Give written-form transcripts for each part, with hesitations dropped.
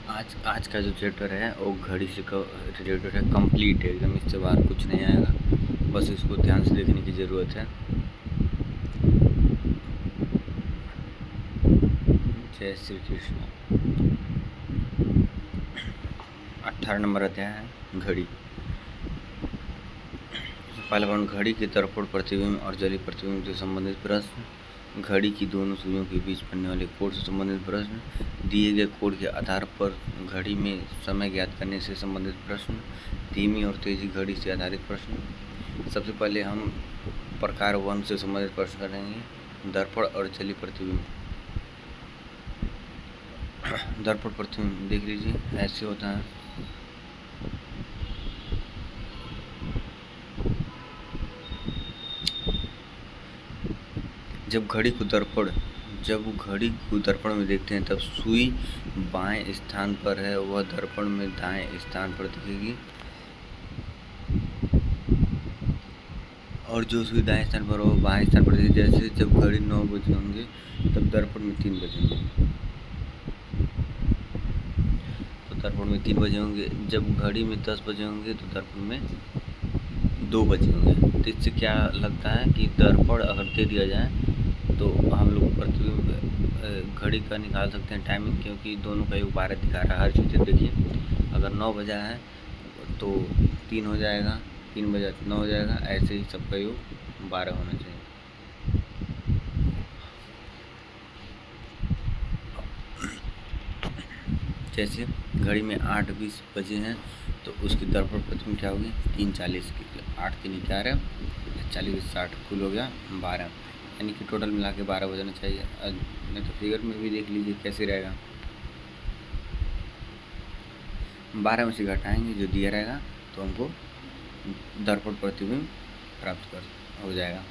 आज आज का जो चैप्टर है वो घड़ी से रिलेटेड है, कंप्लीट है एकदम, इससे बाहर कुछ नहीं आएगा, बस इसको ध्यान से देखने की ज़रूरत है। जय श्री कृष्ण। 18 नंबर अध्याय है घड़ी। पहला पॉइंट, घड़ी के दर्पण प्रतिबिंब और जलीय प्रतिबिंब से संबंधित प्रश्न। घड़ी की दोनों सुइयों के बीच बनने वाले कोण से संबंधित प्रश्न। दिए गए कोण के आधार पर घड़ी में समय ज्ञात करने से संबंधित प्रश्न। धीमी और तेजी घड़ी से आधारित प्रश्न। सबसे पहले हम प्रकार 1 से संबंधित प्रश्न करेंगे, दर्पण और जलीय प्रतिबिंब। दर्पण प्रतिबिंब देख लीजिए, ऐसे होता है। जब घड़ी को दर्पण में देखते हैं तब सुई बाएं स्थान पर है, वह दर्पण में दाएं स्थान पर दिखेगी, और जो सुई दाएं स्थान पर हो वह बाएं स्थान पर दिखेगी। जैसे जब घड़ी 9 बजे होंगे तब दर्पण में 3 बजेंगे, तो दर्पण में 3 बजे होंगे। जब घड़ी में 10 बजे होंगे तो दर्पण में 2 बजे होंगे। तो इससे क्या लगता है कि दर्पण अगर दे दिया जाए तो हम लोग प्रतिबिंब घड़ी का निकाल सकते हैं टाइमिंग, क्योंकि दोनों का योग 12 दिखा रहा है हर चीज़। देखिए, अगर 9 बजा है तो 3 हो जाएगा, 3 बजा 9 हो जाएगा, ऐसे ही सबका योग 12 होना चाहिए। जैसे घड़ी में 8:20 बजे हैं तो उसकी दर्पण प्रतिबिंब क्या होगी, 3:40 की। 8 3 11, 40 60, कुल हो गया 12, यानी कि टोटल मिला के 12 बजाना चाहिए। नहीं तो फिगर में भी देख लीजिए कैसे रहेगा। 12 में से घटाएंगे जो दिया रहेगा तो हमको दर्पण प्रतिबिंब प्राप्त हो जाएगा।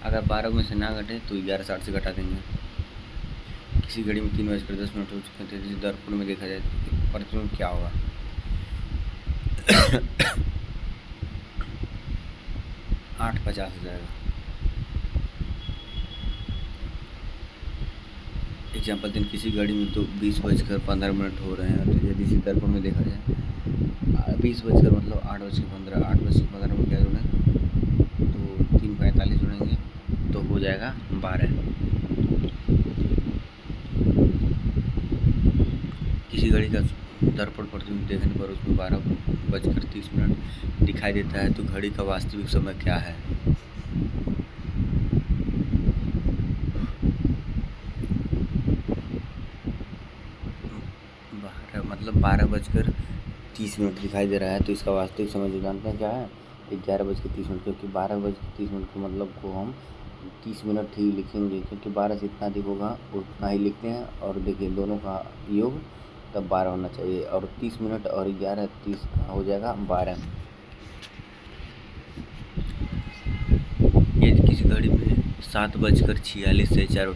अगर 12 में से ना घटे तो 11:60 से घटा देंगे। किसी घड़ी में 3:10 हो चुके थे, जिस दर्पण में देखा जाए तो प्रतिबिंब क्या होगा। 8:50 हो जाएगा। एग्जाम्पल दिन, किसी घड़ी में तो 20:15 हो रहे हैं, तो यदि इसी दर्पण में देखा जाए 20 बजकर मतलब 8:15, 8:15 में क्या जुड़ें तो 3:45 जुड़ेंगे तो हो जाएगा 12। किसी घड़ी का दर्पण प्रतिबिंब देखने पर उसमें 12:30 दिखाई देता है, तो घड़ी का वास्तविक समय क्या है। मतलब 12:30 दिखाई दे रहा है, तो इसका वास्तविक समय जो जानते हैं क्या है, 11:30, क्योंकि 12:30 के मतलब को हम 30 मिनट ही लिखेंगे, क्योंकि 12 से इतना अधिक होगा उतना ही लिखते हैं। और देखिए दोनों का योग तब 12 होना चाहिए, और 30 मिनट और 11:30 हो जाएगा 12। यदि किसी घड़ी में 7:46 से 4 हो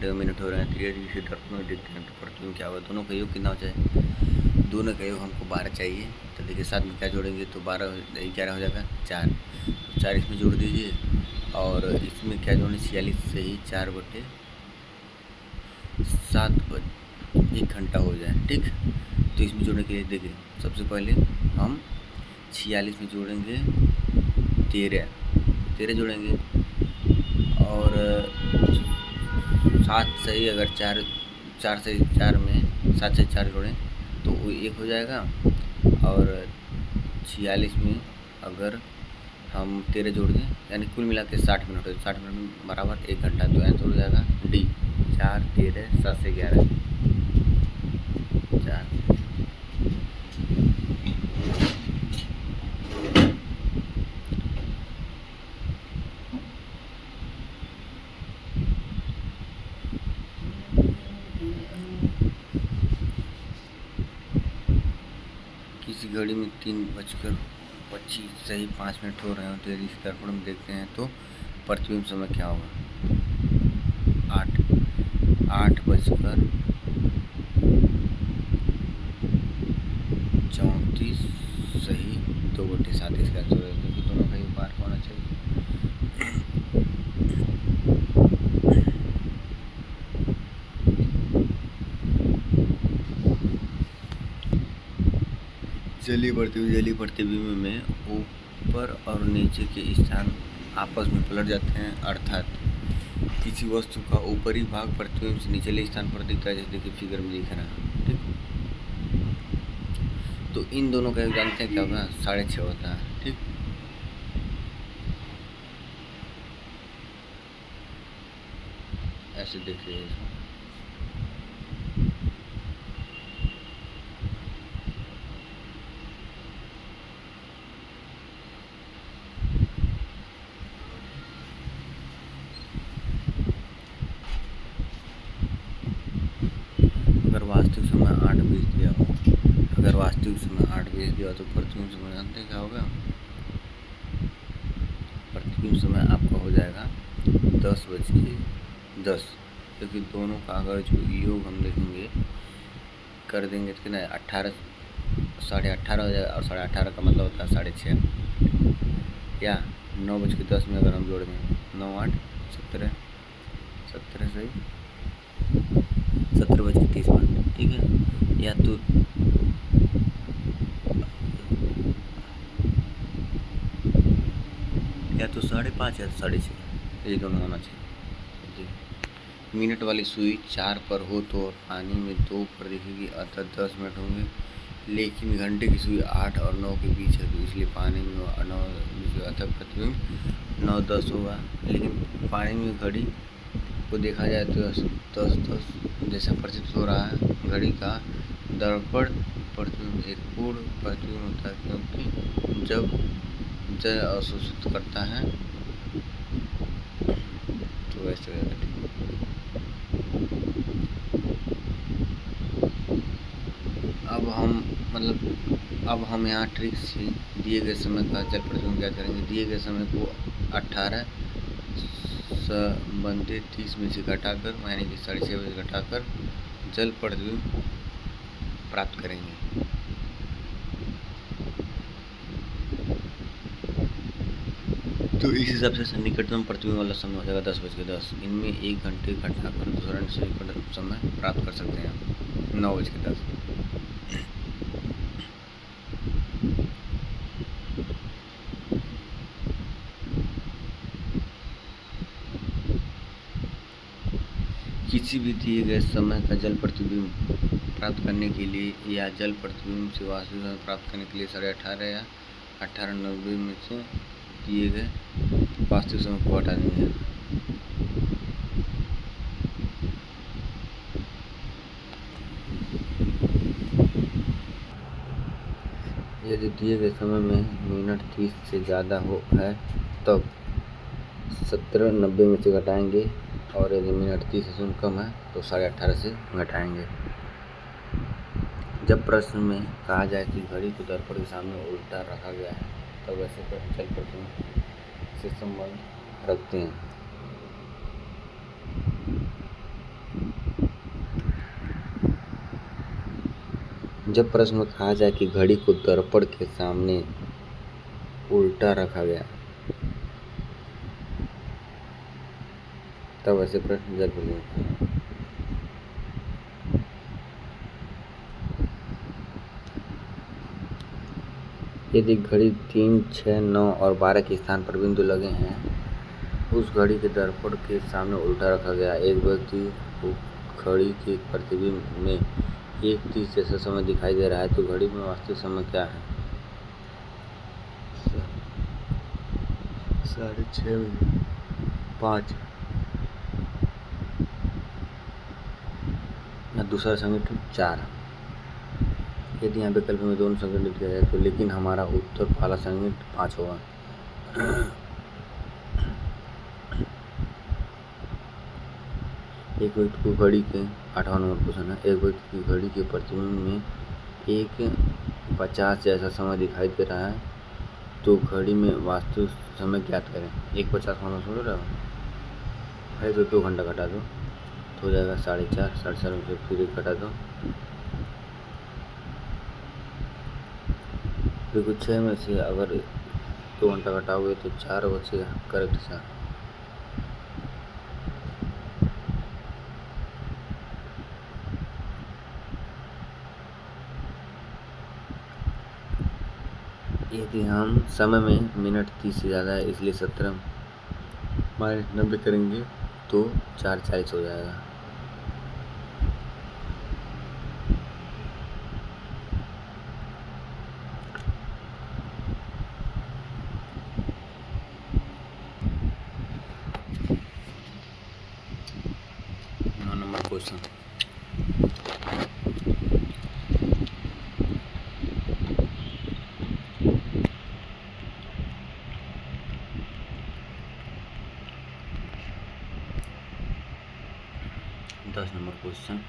रहे हैं, तो यदि इसे दर्पण में देखते हैं तो प्रतिबिंब क्या होगा, दोनों का योग कितना हो जाए, दोनों का योग हमको 12 चाहिए। तो देखिए 7 में क्या जोड़ेंगे तो 11 हो जाएगा 4, तो 4 इसमें जोड़ दीजिए, और इसमें क्या जोड़ें 46 से ही 4/7 1 घंटा हो जाए, ठीक। तो इसमें जोड़ने के लिए देखिए सबसे पहले हम 46 में जोड़ेंगे 13 जोड़ेंगे, और 7 से ही अगर 4 से 4 में 7 से 4 जोड़ें तो वो 1 हो जाएगा, और 46 में अगर हम 13 जोड़ दें यानी कुल मिला के 60 मिनट हो, 60 मिनट बराबर 1 घंटा, तो आंसर हो जाएगा डी 4 13 7 से 11 4। किसी घड़ी में 3:25 से ही 5 मिनट हो रहे हैं, तो यदि इस दर्पण में देखते हैं तो प्रतिबिंब समय क्या होगा, 8:34 सही 2/7 इसका आंसर है, क्योंकि दोनों का योग 12 होना चाहिए। जलीय प्रतिबिंब में ऊपर और नीचे के स्थान आपस में पलट जाते हैं, अर्थात किसी वस्तु का ऊपरी भाग प्रतिबिंब से निचले स्थान पर दिखता है, जैसे देखिए फिगर में दिख रहा है। ठीक, तो इन दोनों का जानते हैं क्या होगा, 6.5 होता है। ठीक, ऐसे देखिए अगर वास्तविक समय 8 भेज दिया हो, तो प्रतिबिंब समय जानते हैं क्या होगा, प्रतिबिंब समय आपका हो जाएगा 10:10, क्योंकि दोनों का अगर जो योग हम देखेंगे कर देंगे तो कितना 18, 18:30 हो जाएगा, और 18:30 का मतलब होता है 6:30, या 9:10 में अगर हम जोड़ देंगे 9 8 17 सही 17:30। ठीक है, या तो या तो 5:30 या 6:30, ये दोनों होना चाहिए। मिनट वाली सुई 4 पर हो तो पानी में 2 पर दिखेगी, अर्थात 10 मिनट होंगे, लेकिन घंटे की सुई 8 और 9 के बीच है, तो इसलिए पानी में 9, अर्थात प्रतिबिंब 9:10 होगा। लेकिन पानी में घड़ी को देखा जाए तो 10:10 जैसा प्रतीत हो रहा है। घड़ी का दर्पण प्रतिबिंब एक पूर्ण प्रतिबिंब होता है, क्योंकि जब जल अवशोषित करता है तो वैसे अब हम यहाँ ट्रिक से दिए गए समय का जल प्रतिबिंब क्या करेंगे। दिए गए समय को 18 संबंधित 30 में से घटाकर, यानी कि 6:30 बजे घटाकर जल प्रतिबिंब प्राप्त करेंगे। तो इस हिसाब से सन्निकटतम प्रतिबिंब वाला समय हो जाएगा 10:10। इनमें 1 घंटे घटाकर दूसरा सन्निकटतम समय प्राप्त कर सकते हैं 9:10। किसी भी दिए गए समय का जल प्रतिबिंब प्राप्त करने के लिए या जल प्रतिबिंब से वास्तविक समय प्राप्त करने के लिए 18:30 या 18:90 में से दिए गए वास्तविक समय को हटा देंगे। यदि दिए गए समय में मिनट 30 से ज़्यादा है तब 17:90 में से घटाएंगे, और यदि मिनट 30 से कम है तो 18:30 से घटाएंगे। जब प्रश्न में कहा जाए कि घड़ी को दर्पण के सामने उल्टा रखा गया है, तब वैसे प्रश्न जल प्रतिबिंब से संबंध रखते हैं। जब प्रश्न में कहा जाए कि घड़ी को दर्पण के सामने उल्टा रखा गया, तब ऐसे प्रश्न जल प्रतिबिंब। यदि घड़ी 3, 6, 9 और 12 के स्थान पर बिंदु लगे हैं, उस घड़ी के दर्पण के सामने उल्टा रखा गया एक व्यक्ति को घड़ी के प्रतिबिंब में 1:30 जैसा समय दिखाई दे रहा है, तो घड़ी में वास्तविक समय क्या है? 6:30 5 या दूसरा संगठन 4। यदि यहाँ विकल्प में दोनों संगठित किया जाए तो, लेकिन हमारा उत्तर पहला संगठन 5 होगा। एक व्यक्ति को घड़ी के 8वां नंबर क्वेश्चन है, एक व्यक्ति की घड़ी के प्रतिबिंब में 1:50 जैसा समय दिखाई दे रहा है, तो घड़ी में वास्तविक समय ज्ञात करें। 1:50 मानो सुन रहे हो, अरे तो 2 घंटा घटा दो तो हो जाएगा 4:30, 4:30 में फिर 1 घटा दो, देखो 6 में से अगर 2 घंटा घटाओगे तो 4 बचेगा, करेक्ट सा। यदि हम समय में मिनट 30 से ज़्यादा है इसलिए 17 माइनस 90 करेंगे तो 4:40 हो जाएगा। नंबर क्वेश्चन, दस नंबर क्वेश्चन,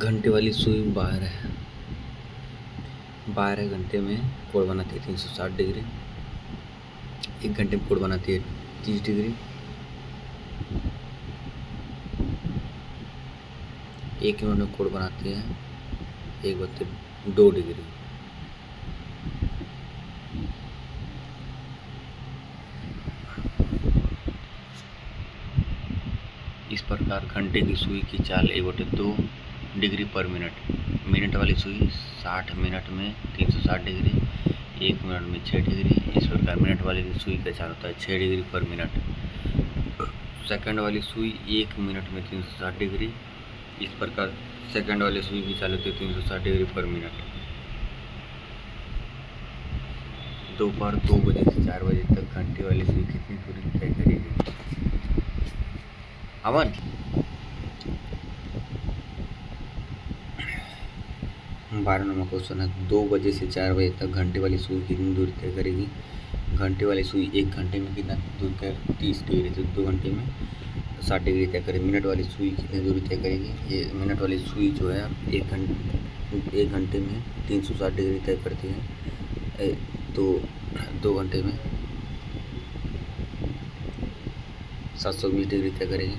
घंटे वाली सुई 12 घंटे में कोण बनाती है 360 डिग्री, 1 घंटे में कोण बनाती है 30 डिग्री, 1 मिनट में कोण बनाती है 1/2 डिग्री। इस प्रकार घंटे की सुई की चाल 1/2 डिग्री पर मिनट। मिनट वाली सुई 60 मिनट में 360 डिग्री, 1 मिनट में 6 डिग्री। इस प्रकार मिनट वाली सुई का चाल होता है 6 डिग्री पर मिनट। सेकंड वाली सुई 1 मिनट में 360 डिग्री। इस प्रकार सेकंड वाली सुई की चाल होती है 360 डिग्री पर मिनट। दोपहर 2 बजे से 4 बजे तक घंटे वाली सुई कितनी दूरी तय करेगी? अमन, 12 नंबर क्वेश्चन है, 2 बजे से 4 बजे तक घंटे वाली सुई कितनी दूरी तय करेगी? घंटे वाली सुई 1 घंटे में कितना दूरी तय? 30 डिग्री। तो 2 घंटे में 60 डिग्री तय करेगी। मिनट वाली सुई कितनी दूरी तय करेगी? ये मिनट वाली सुई जो है 1 घंटे में 360 डिग्री तय करती है, तो 2 घंटे में 720 डिग्री तय करेगी।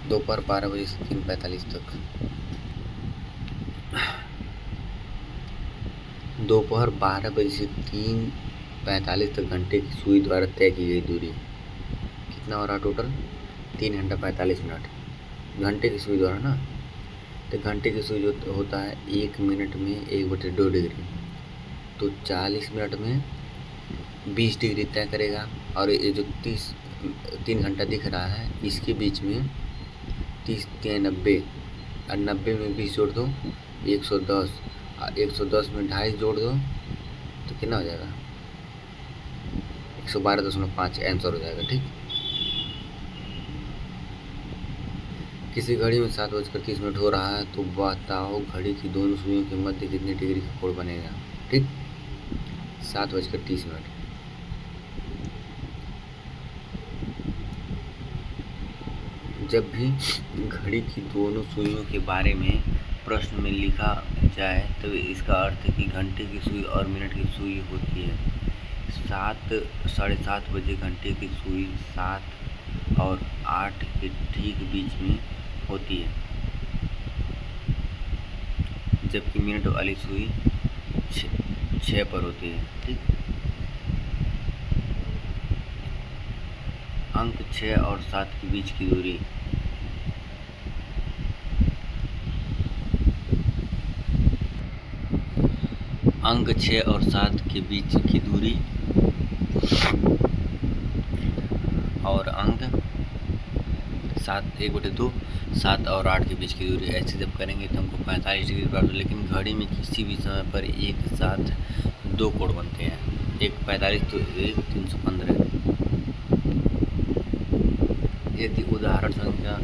दोपहर 12 बजे से 3:45 तक, दोपहर 12 बजे से 3:45 तक घंटे की सुई द्वारा तय की गई दूरी कितना हो रहा टोटल? 3 घंटा 45 मिनट घंटे की सुई द्वारा ना। तो घंटे की सुई जो होता है 1 मिनट में 1/2 डिग्री, तो 40 मिनट में 20 डिग्री तय करेगा। और ये जो 3 घंटा दिख रहा है इसके बीच में 30 3 90 और 90 में 20 जोड़ दो 110, 110 में 2.5 जोड़ दो तो कितना हो जाएगा? 112.5 आंसर हो जाएगा। ठीक, किसी घड़ी में 7:30 हो रहा है तो बताओ घड़ी की दोनों सुइयों के मध्य कितने डिग्री का कोण बनेगा? ठीक, 7:30। जब भी घड़ी की दोनों सुइयों के बारे में प्रश्न में लिखा जाए तो इसका अर्थ है कि घंटे की सुई और मिनट की सुई होती है। 7:30 बजे घंटे की सुई 7 और 8 के ठीक बीच में होती है, जबकि मिनट वाली सुई 6 पर होती है। ठीक, अंक 6 और 7 के बीच की दूरी अंक 6 और 7 के बीच की दूरी और अंक 1/2 7 और 8 के बीच की दूरी। ऐसे जब करेंगे तो हमको 45 डिग्री प्राप्त। लेकिन घड़ी में किसी भी समय पर एक साथ दो कोण बनते हैं, एक 45 तो एक 315। यदि उदाहरण संख्या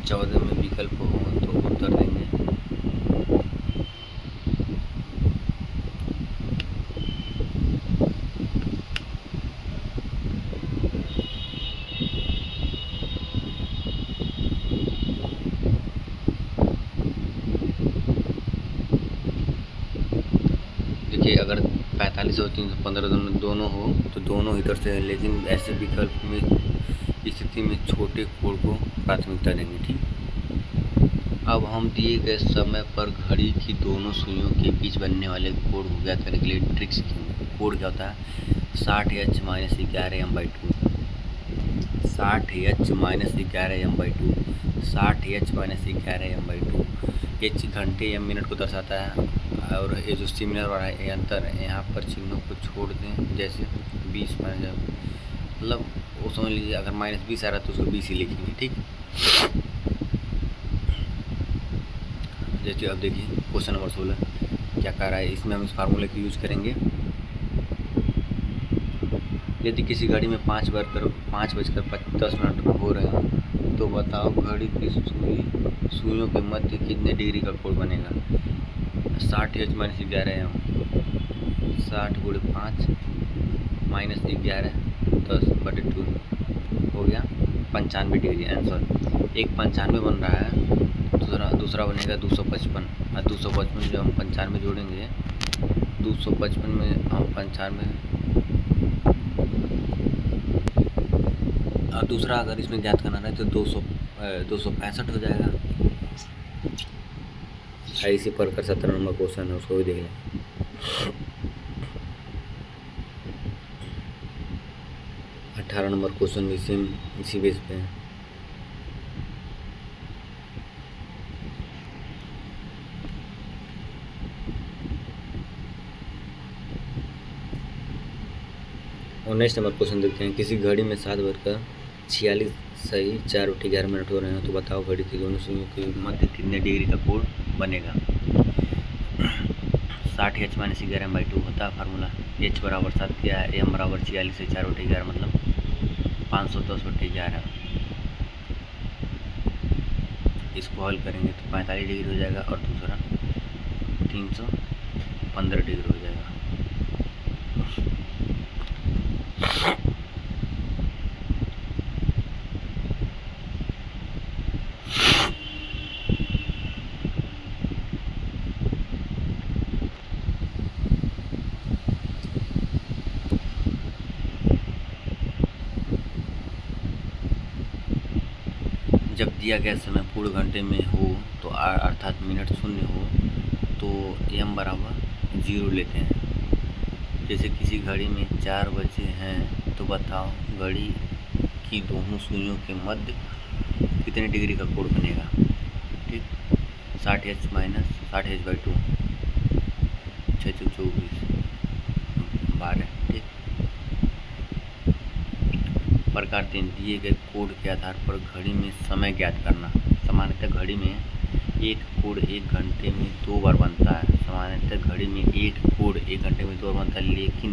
14 में विकल्प हो तो उत्तर देंगे। देखिए, अगर 45 और 315 दोनों हो तो दोनों इधर से है, लेकिन ऐसे विकल्प में स्थिति में छोटे कोण को प्राथमिकता देंगे। ठीक, अब हम दिए गए समय पर घड़ी की दोनों सुइयों के बीच बनने वाले कोण को ज्ञात करने के लिए ट्रिक सीखेंगे। कोण क्या होता है? 60h - 11m/2, 60h - 11m/2, 60h - 11m/2। h घंटे या मिनट को दर्शाता है। और ये जो सिमिलर वाला है, ये अंतर है, यहाँ पर चिन्हों को छोड़ दें। जैसे 20 मतलब वो समझ लीजिए, अगर -20 आ रहा है तो उसको 20 ही लिखेंगे। ठीक, जैसे अब देखिए क्वेश्चन नंबर 16 क्या कह रहा है। इसमें हम इस फार्मूले का यूज करेंगे। यदि किसी घड़ी में 5:10 हो रहे हैं तो बताओ घड़ी की सुइयों के मध्य कितने डिग्री का कोण बनेगा। 60h - 11m, 60 × 5 - 11 10/2 हो गया 95 डिग्री आंसर। एक 95 बन रहा है, दूसरा बनेगा 255। और 255 जो हम 95 जोड़ेंगे, 255 में हम 95 और दूसरा अगर इसमें ज्ञात करना है तो 265 हो जाएगा। इसी पर 17 नंबर क्वेश्चन है, उसको भी देख लें। 18 नंबर क्वेश्चन भी सेम इसी बेस पे है। और नेक्स्ट नंबर क्वेश्चन देखते हैं। किसी घड़ी में 7:46 सही 4:11 हो रहे हैं तो बताओ घड़ी की दोनों सुइयों के मध्य कितने डिग्री का कोण बनेगा। 60h - 11m/2 होता है फार्मूला। h बराबर 7 किया है, m बराबर 46 है, 4/11 मतलब 510/11। इसको हल करेंगे तो 45 डिग्री हो जाएगा और दूसरा 315 डिग्री हो जाएगा। जब दिया गया समय पूर्ण घंटे में हो तो अर्थात मिनट शून्य हो तो m बराबर 0 लेते हैं। जैसे किसी घड़ी में 4 बजे हैं तो बताओ घड़ी की दोनों सुइयों के मध्य कितने डिग्री का कोण बनेगा। ठीक, 60h - 60h/2 6 × 24 12। ठीक, प्रकार 3 दिए गए कोण के आधार पर घड़ी में समय ज्ञात करना। सामान्यतः घड़ी में एक कोण 1 घंटे में 2 बार बनता है। सामान्यतः घड़ी में एक कोण 1 घंटे में 2 बार बनता है, लेकिन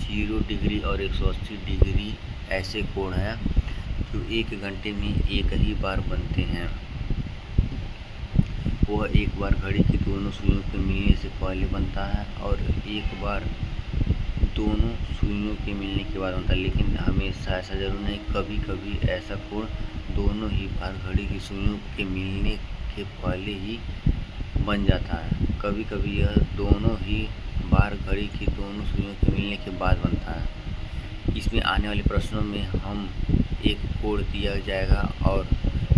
0 डिग्री और 180 डिग्री ऐसे कोण हैं जो 1 घंटे में एक ही बार बनते हैं। वह एक बार घड़ी की दोनों सुइयों के मिलने से पहले बनता है और एक बार दोनों सुइयों के मिलने के बाद बनता है। लेकिन हमेशा ऐसा जरूर नहीं, कभी कभी ऐसा कोण दोनों ही बार घड़ी की सुइयों के मिलने के पहले ही बन जाता है। कभी कभी यह दोनों ही बार घड़ी की दोनों सुइयों के मिलने के बाद बनता है। इसमें आने वाले प्रश्नों में हम एक कोण दिया जाएगा और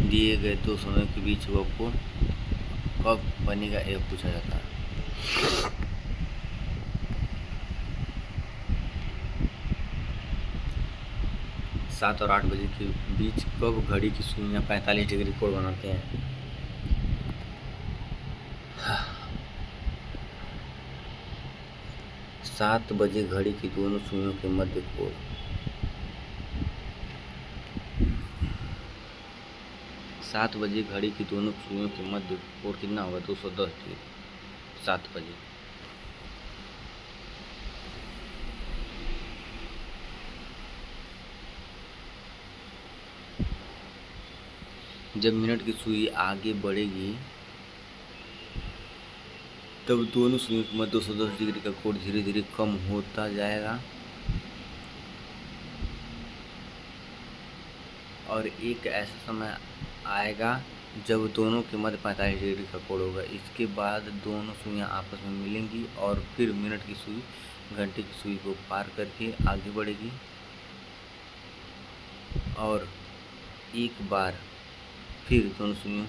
दिए गए दो समय के बीच वह कोण कब बनेगा यह पूछा जाता है। 7 और 8 बजे के बीच कब घड़ी की सुइयां 45 डिग्री कोण बनाते हैं। 7 बजे घड़ी की दोनों सुइयों के मध्य कोण 7 बजे घड़ी की दोनों सुइयों के मध्य कोण कितना होगा? 210 डिग्री। 7 बजे। जब मिनट की सुई आगे बढ़ेगी तब दोनों सुइयों के मध्य 210 डिग्री का कोण धीरे धीरे कम होता जाएगा और एक ऐसा समय आएगा जब दोनों के मध्य 45 डिग्री का कोण होगा। इसके बाद दोनों सुइयां आपस में मिलेंगी और फिर मिनट की सुई घंटे की सुई को पार करके आगे बढ़ेगी और एक बार फिर दोनों सुइयां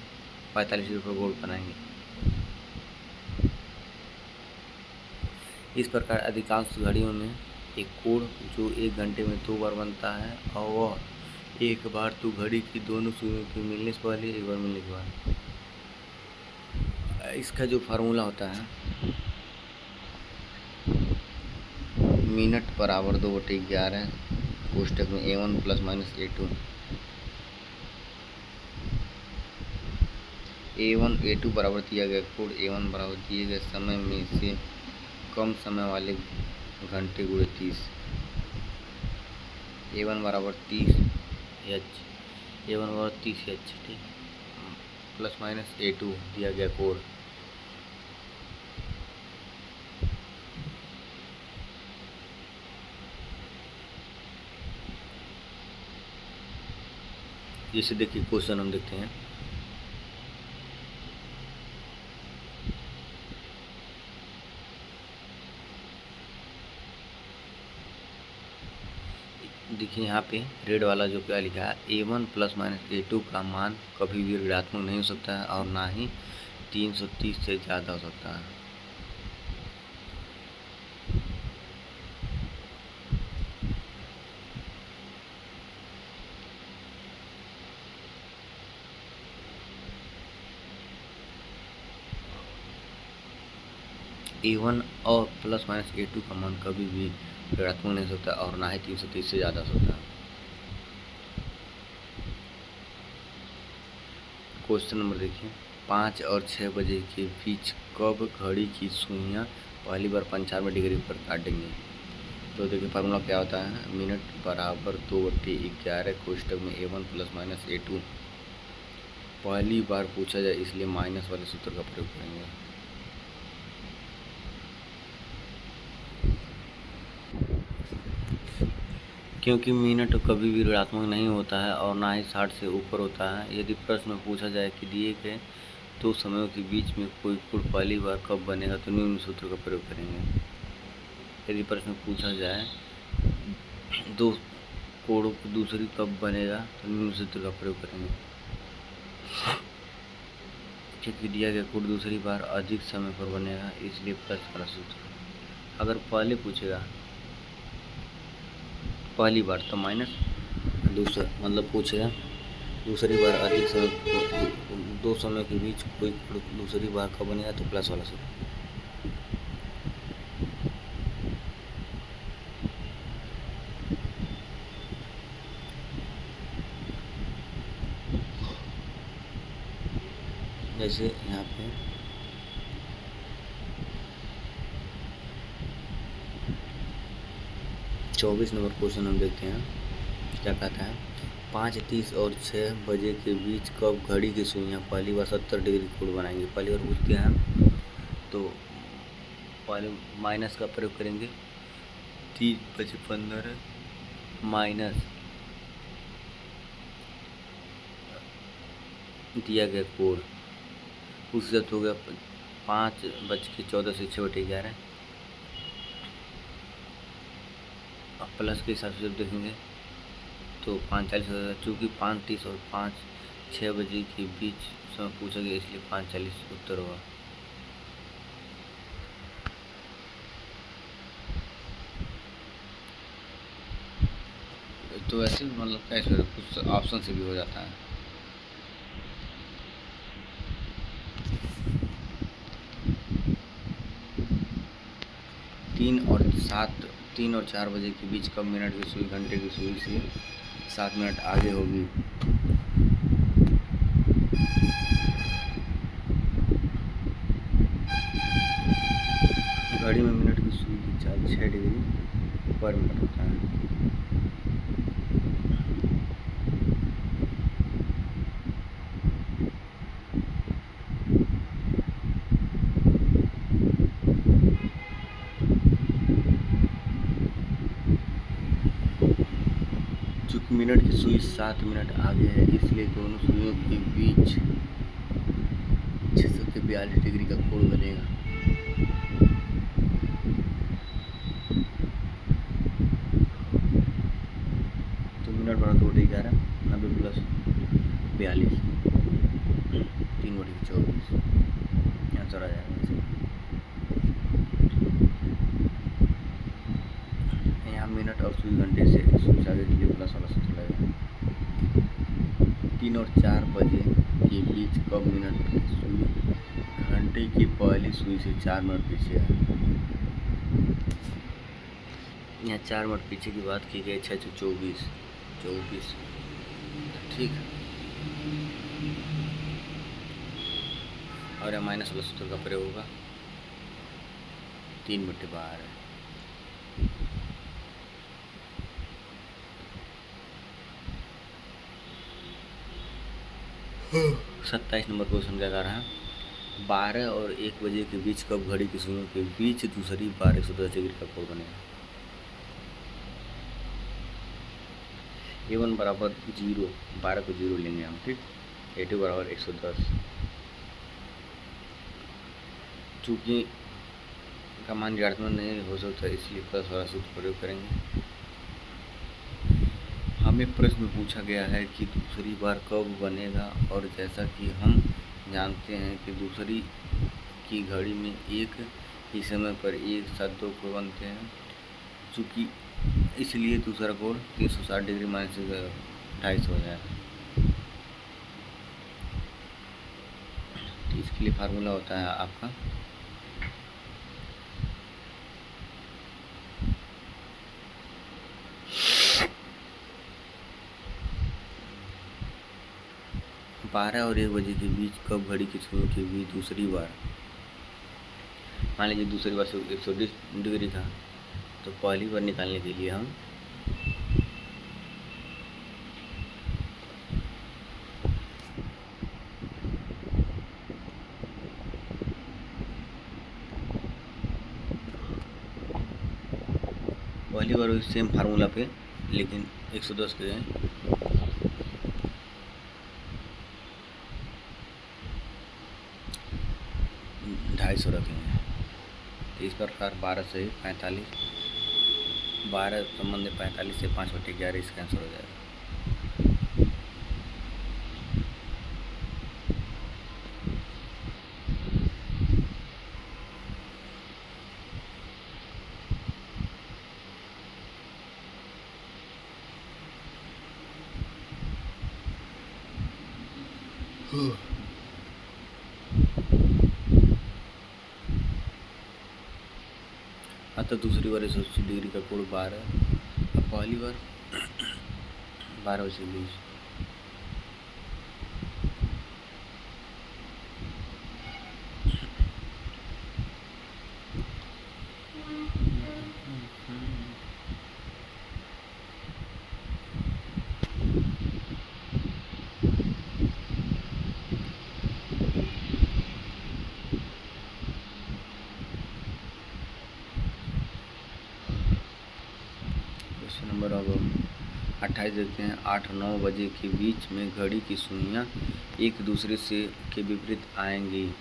45 डिग्री का कोण बनाएंगे। इस प्रकार अधिकांश घड़ियों में एक कोण जो 1 घंटे में 2 बार बनता है और वह एक बार तो घड़ी की दोनों सुइयों के मिलने से पहले, एक बार मिलने के बाद। इसका जो फार्मूला होता है, मिनट बराबर 2/11 कोष्टक में A1 plus minus A2। A1 A2 बराबर दिया गया कोण A1 बराबर दिए गए समय में से कम समय वाले घंटे गुणे 30। A1 बराबर 30H, A1 बराबर 30H, ठीक, प्लस माइनस A2 दिया गया कोण। जैसे देखिए क्वेश्चन हम देखते हैं। देखिए यहाँ पे रेड वाला जो क्या लिखा है, A1 प्लस माइनस A2 का मान कभी भी ऋणात्मक नहीं हो सकता है और ना ही 330 से ज़्यादा हो सकता है। A1 और प्लस माइनस A2 का मान कभी भी ऋणात्मक नहीं हो सकता और ना ही 330 से ज़्यादा हो सकता है। क्वेश्चन नंबर देखिए, 5 और 6 बजे के बीच कब घड़ी की सुइयां पहली बार 95 डिग्री पर काटेंगे? तो देखिए फार्मूला क्या होता है, मिनट बराबर 2/11 कोष्टक में A1 प्लस माइनस A2। पहली बार पूछा जाए इसलिए माइनस वाले सूत्र का प्रयोग करेंगे। क्योंकि मिनट कभी भी ऋणात्मक नहीं होता है और ना ही 60 से ऊपर होता है। यदि प्रश्न में पूछा जाए कि दिए गए दो समयों के बीच में कोई कोण पहली बार कब बनेगा तो निम्न सूत्र का प्रयोग करेंगे। यदि प्रश्न में पूछा जाए दो कोणों की दूसरी कब बनेगा तो निम्न सूत्र का प्रयोग करेंगे। क्योंकि दिया गया कोण दूसरी बार अधिक समय पर बनेगा इसलिए प्लस वाला सूत्र। अगर पहले पूछेगा पहली बार तो माइनस, दूसरा मतलब पूछेगा दूसरी बार अधिक समय, दो समय के बीच कोई दूसरी बार कब बनेगा तो प्लस वाला सूत्र। जैसे यहाँ पे 24 नंबर क्वेश्चन हम देखते हैं, क्या कहता है, 5:30 और 6 बजे के बीच कब घड़ी की सुइयां पहली बार 70 डिग्री कोण बनाएंगे? पहली बार पूछते हैं तो पहले माइनस का प्रयोग करेंगे। 3:15 माइनस दिया गया कोण, उस हो गया 5:14 से 6/11। प्लस के हिसाब से जब देखेंगे तो 5:40, चूँकि 5:30 और 6 बजे के बीच समय पूछा गया इसलिए 5:40 उत्तर होगा। तो ऐसे मतलब कैसे कुछ ऑप्शन से भी हो जाता है। तीन और 4 बजे के बीच कब मिनट की सुई घंटे की सुई से 7 मिनट आगे होगी? घड़ी में मिनट की सुई की चाल 6 डिग्री पर मिनट होता है। चूँकि मिनट की सुई 7 मिनट आगे है, इसलिए दोनों सुइयों के बीच 642 डिग्री का कोण बनेगा। तो मिनट बड़ा 2/11 90 प्लस 42 3/24 आंसर आ जाएगा। यहाँ मिनट और सुई घंटे से सूच आगे के लिए प्लस वाला सूत्र लगेगा। 3 और 4 बजे के बीच कब मिनट की सुई घंटे की पहली सुई से 4 मिनट पीछे है। यहाँ 4 मिनट पीछे की बात की गई, 6 से 24 ठीक। और यहाँ माइनस वाला सूत्र का प्रयोग होगा। 3 बटे 12 27 नंबर क्वेश्चन क्या कह रहा है, 12 और 1 बजे के बीच कब घड़ी की सुइयों के बीच दूसरी बार 110 डिग्री का कोण बनेगा। A1 बराबर 0, 12 को 0 लेंगे हम, ठीक। A2 बराबर 110। चूँकि का मान ऋणात्मक नहीं हो सकता, इसलिए प्लस वाला सूत्र प्रयोग करेंगे। हमें प्रश्न में पूछा गया है कि दूसरी बार कब बनेगा, और जैसा कि हम जानते हैं कि दूसरी की घड़ी में एक ही समय पर एक साथ 2 कोण बनते हैं, चूँकि इसलिए दूसरा कोण 360 डिग्री माइनस 250 हो जाएगा। तो इसके लिए फार्मूला होता है आपका बारह और 1 बजे के बीच कब घड़ी की सुइयों के बीच दूसरी बार, मान लीजिए दूसरी बार 120 डिग्री था, तो पहली बार निकालने के लिए हम पहली बार सेम फार्मूला पे, लेकिन 110 के हैं 250 रखेंगे। तो इस प्रकार 12 से 45, 12 संबंध 45 से 5/11 इसका आंसर हो जाएगा। अतः दूसरी बार 180 डिग्री का कोण 12, अब पहली बार 12 बजे 20, नंबर अब 28 देखते हैं। 8-9 बजे के बीच में घड़ी की सुइयां एक दूसरे से के विपरीत आएंगी।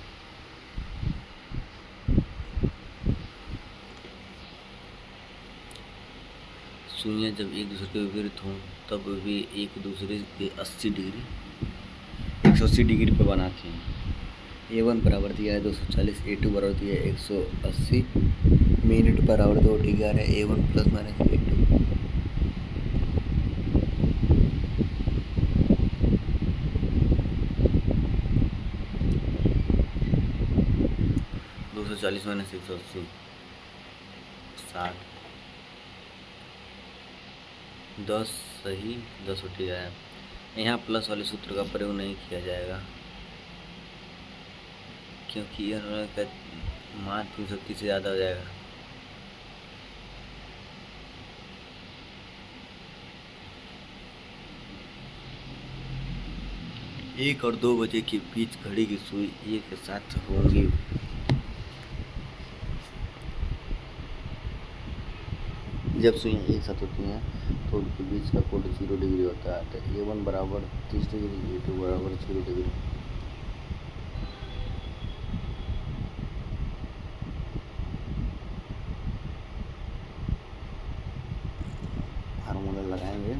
सुइयां जब एक दूसरे के विपरीत हों तब वे एक दूसरे के 180 डिग्री पर बनाती हैं। A1 बराबर दिया है 240, A2 बराबर दिया है 180, मिनट बराबर 2/11, A1 प्लस माइनस A2। -180 60, 10 सही 10 उठ जाएगा। यहाँ प्लस वाले सूत्र का प्रयोग नहीं किया जाएगा, क्योंकि यह मान 330 से ज़्यादा हो जाएगा। 1 और 2 बजे के बीच घड़ी की सुई एक साथ होंगी। जब सुइयाँ एक साथ होती हैं तो उनके बीच का कोण 0 डिग्री होता है। तो A1 बराबर 30 डिग्री, A2 बराबर 0 डिग्री। फार्मूला लगाएंगे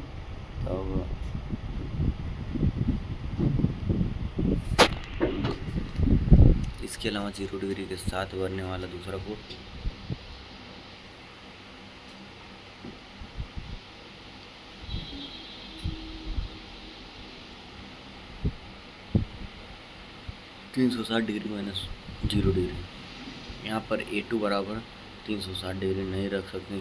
तब इसके अलावा 0 डिग्री के साथ बनने वाला दूसरा कोण 360 डिग्री माइनस 0 डिग्री। यहाँ पर A2 बराबर 360 डिग्री नहीं रख सकते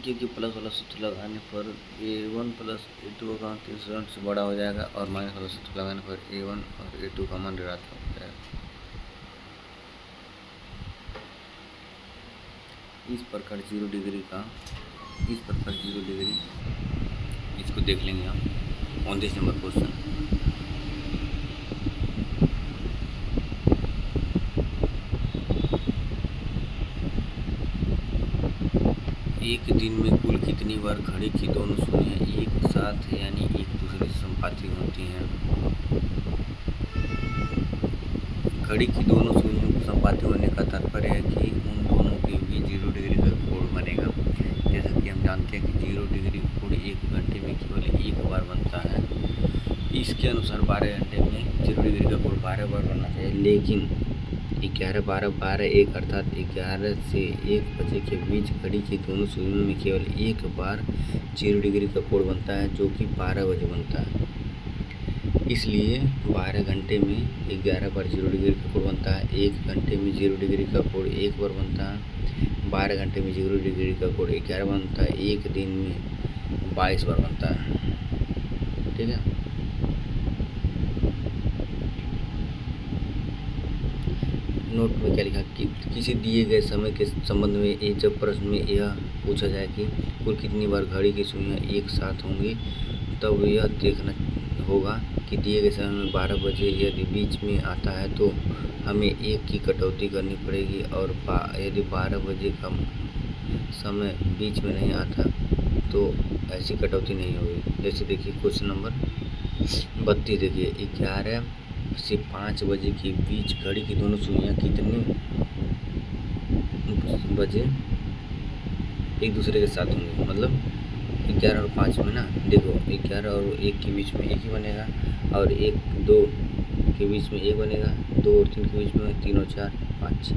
क्योंकि प्लस वाला सूत्र लगाने पर A1 प्लस A2 का मान 360 से बड़ा हो जाएगा और माइनस वाला सूत्र लगाने पर A1 और A2 का मान ऋणात्मक हो जाएगा। इस प्रकार 0 डिग्री इसको देख लेंगे हम 29 नंबर क्वेश्चन। एक दिन में कुल कितनी बार घड़ी की दोनों सुइयां एक साथ यानी एक दूसरे से संपाती होती हैं? घड़ी की दोनों सुइयों को संपाती होने का तात्पर्य है कि उन दोनों के बीच 0 डिग्री का कोण बनेगा। जैसा कि हम जानते हैं कि 0 डिग्री कोण 1 घंटे में केवल एक बार बनता है। इसके अनुसार 12 घंटे में 0 डिग्री का कोण 12 बार बनना चाहिए, लेकिन 11, 12, 12, 1 अर्थात 11 से 1 बजे के बीच घड़ी की दोनों सुइयों में केवल एक बार 0 डिग्री का कोण बनता है, जो कि 12 बजे बनता है। इसलिए 12 घंटे में 11 बार 0 डिग्री का कोण बनता है, 1 घंटे में 0 डिग्री का कोण 1 बार बनता है, 12 घंटे में 0 डिग्री का कोण 11 बनता है, एक दिन में 22 बार बनता है। ठीक है। नोट में क्या लिखा कि किसी दिए गए समय के संबंध में जब प्रश्न में यह पूछा जाए कि कुल कितनी बार घड़ी की सुइयां एक साथ होंगी, तब यह देखना होगा कि दिए गए समय में 12 बजे यदि बीच में आता है तो हमें एक की कटौती करनी पड़ेगी, और यदि 12 बजे का समय बीच में नहीं आता तो ऐसी कटौती नहीं होगी। जैसे देखिए क्वेश्चन नंबर 32 देखिए, 11 से 5 बजे के बीच घड़ी की दोनों सुइयां कितने बजे एक दूसरे के साथ होंगी? मतलब 11 और 5 में ना, देखो 11 और 1 के बीच में 1 ही बनेगा, और 1, 2 के बीच में 1 बनेगा, 2 और 3 के बीच में 3 और 4, 5,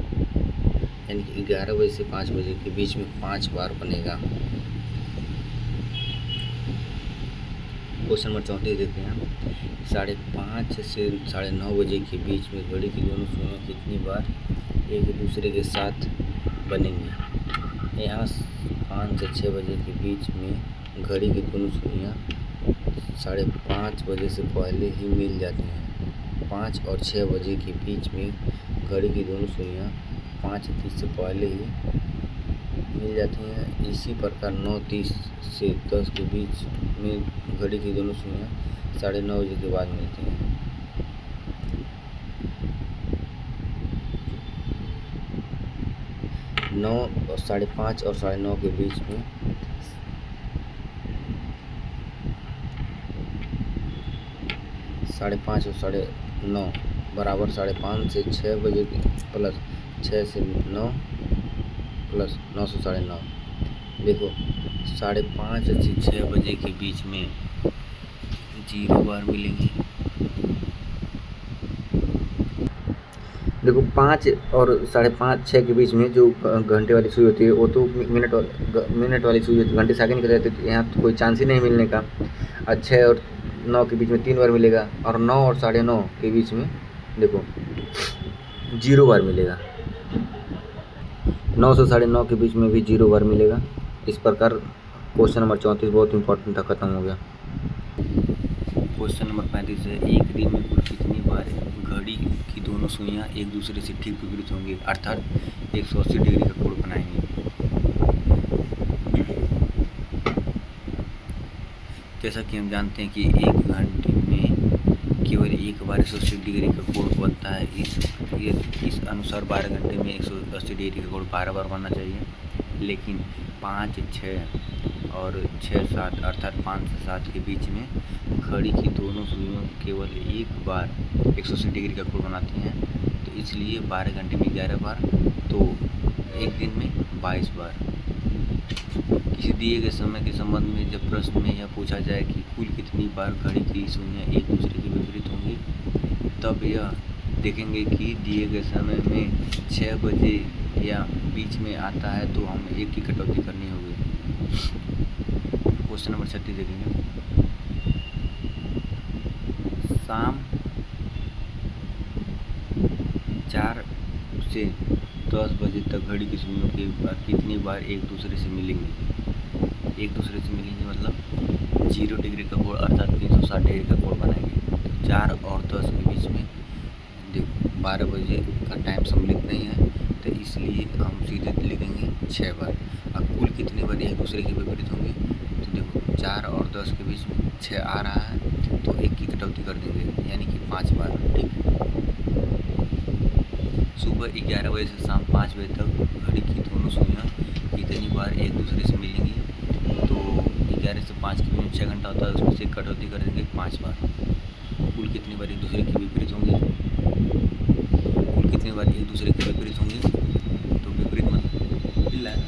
यानी कि 11 बजे से 5 बजे के बीच में 5 बार बनेगा। क्वेश्चन नंबर 34 देखते हैं, 5:30 से 9:30 बजे के बीच में घड़ी की दोनों सुइयां कितनी बार एक दूसरे के साथ बनेंगी? यहाँ 5 से 6 बजे के बीच में घड़ी की दोनों सुइयां 5:30 बजे से पहले ही मिल जाती हैं। 5 और 6 बजे के बीच में घड़ी की दोनों सुइयां 5:30 से पहले ही मिल जाती हैं। इसी प्रकार 9:30 से 10 के बीच में घड़ी की दोनों सुइयां 9:30 बजे के बाद मिलती हैं। और 5:30 और 9:30 के बीच में 5:30 और 9:30 बराबर 5:30 से 6 बजे प्लस 6 से 9 प्लस 9 से 9:30। देखो 5:30 से 6 बजे के बीच में 0 बार मिलेंगी। देखो 5 और 5:30 6 के बीच में जो घंटे वाली सुई होती है वो तो मिनट वाली सुई होती है, घंटे सेकंड की रहती है, तो यहाँ तो कोई चांस ही नहीं मिलने का। और 6 और 9 के बीच में 3 बार मिलेगा, और 9 और 9:30 के बीच में देखो 0 बार मिलेगा। 9 से 9:30 के बीच में भी 0 बार मिलेगा। इस प्रकार क्वेश्चन नंबर 34 बहुत इंपॉर्टेंट था, खत्म हो गया। क्वेश्चन नंबर 35 है, एक दिन में कुल कितनी बार घड़ी की दोनों सुइयां एक दूसरे से ठीक विपरीत होंगी, अर्थात 180 डिग्री का कोण बनाएंगी। जैसा कि हम जानते हैं कि एक घंटे में केवल एक बार 180 डिग्री का कोण बनता है। इस अनुसार 12 घंटे में 180 डिग्री का कोण 12 बार बनना चाहिए, लेकिन 5, 6 और 6, 7 अर्थात 5 से 7 के बीच में घड़ी की दोनों सुइयां केवल एक बार 180 डिग्री का कोण बनाती हैं। तो इसलिए 12 घंटे में 11 बार, तो एक दिन में 22 बार। किसी दिए गए समय के संबंध में जब प्रश्न में यह पूछा जाए कि कुल कितनी बार घड़ी की सुइयां एक दूसरे के विपरीत होंगी, तब यह देखेंगे कि दिए गए समय में 6 बजे या बीच में आता है तो हम एक की कटौती करनी होगी। क्वेश्चन नंबर 36 देखेंगे। शाम 4 से 10 बजे तक घड़ी की सुइयों के बाद कितनी बार एक दूसरे से मिलेंगी। एक दूसरे से मिलेंगे मतलब 0 डिग्री का कोण अर्थात 360 डिग्री का कोण बनाएंगे। तो 4 और 10 के बीच में देखो 12 बजे का टाइम सम्मिलित नहीं है, तो इसलिए हम सीधे लिखेंगे 6 बार। अब कुल कितनी बार एक दूसरे के विपरीत होंगे, तो देखो 4 और 10 के बीच में 6 आ रहा है, तो एक की कटौती कर देंगे यानी कि 5 बार। ठीक, सुबह 11 बजे से शाम 5 बजे तक घड़ी की दोनों सुइयां कितनी बार एक दूसरे से मिलेंगी, तो 11 से 5 के बीच में 6 घंटा होता है, उसमें से कटौती कर देंगे 5 बार। कुल कितनी बार एक दूसरे के विपरीत होंगे, कुल कितनी बार एक दूसरे के विपरीत होंगे, तो विपरीत मतलब मिल रहा है।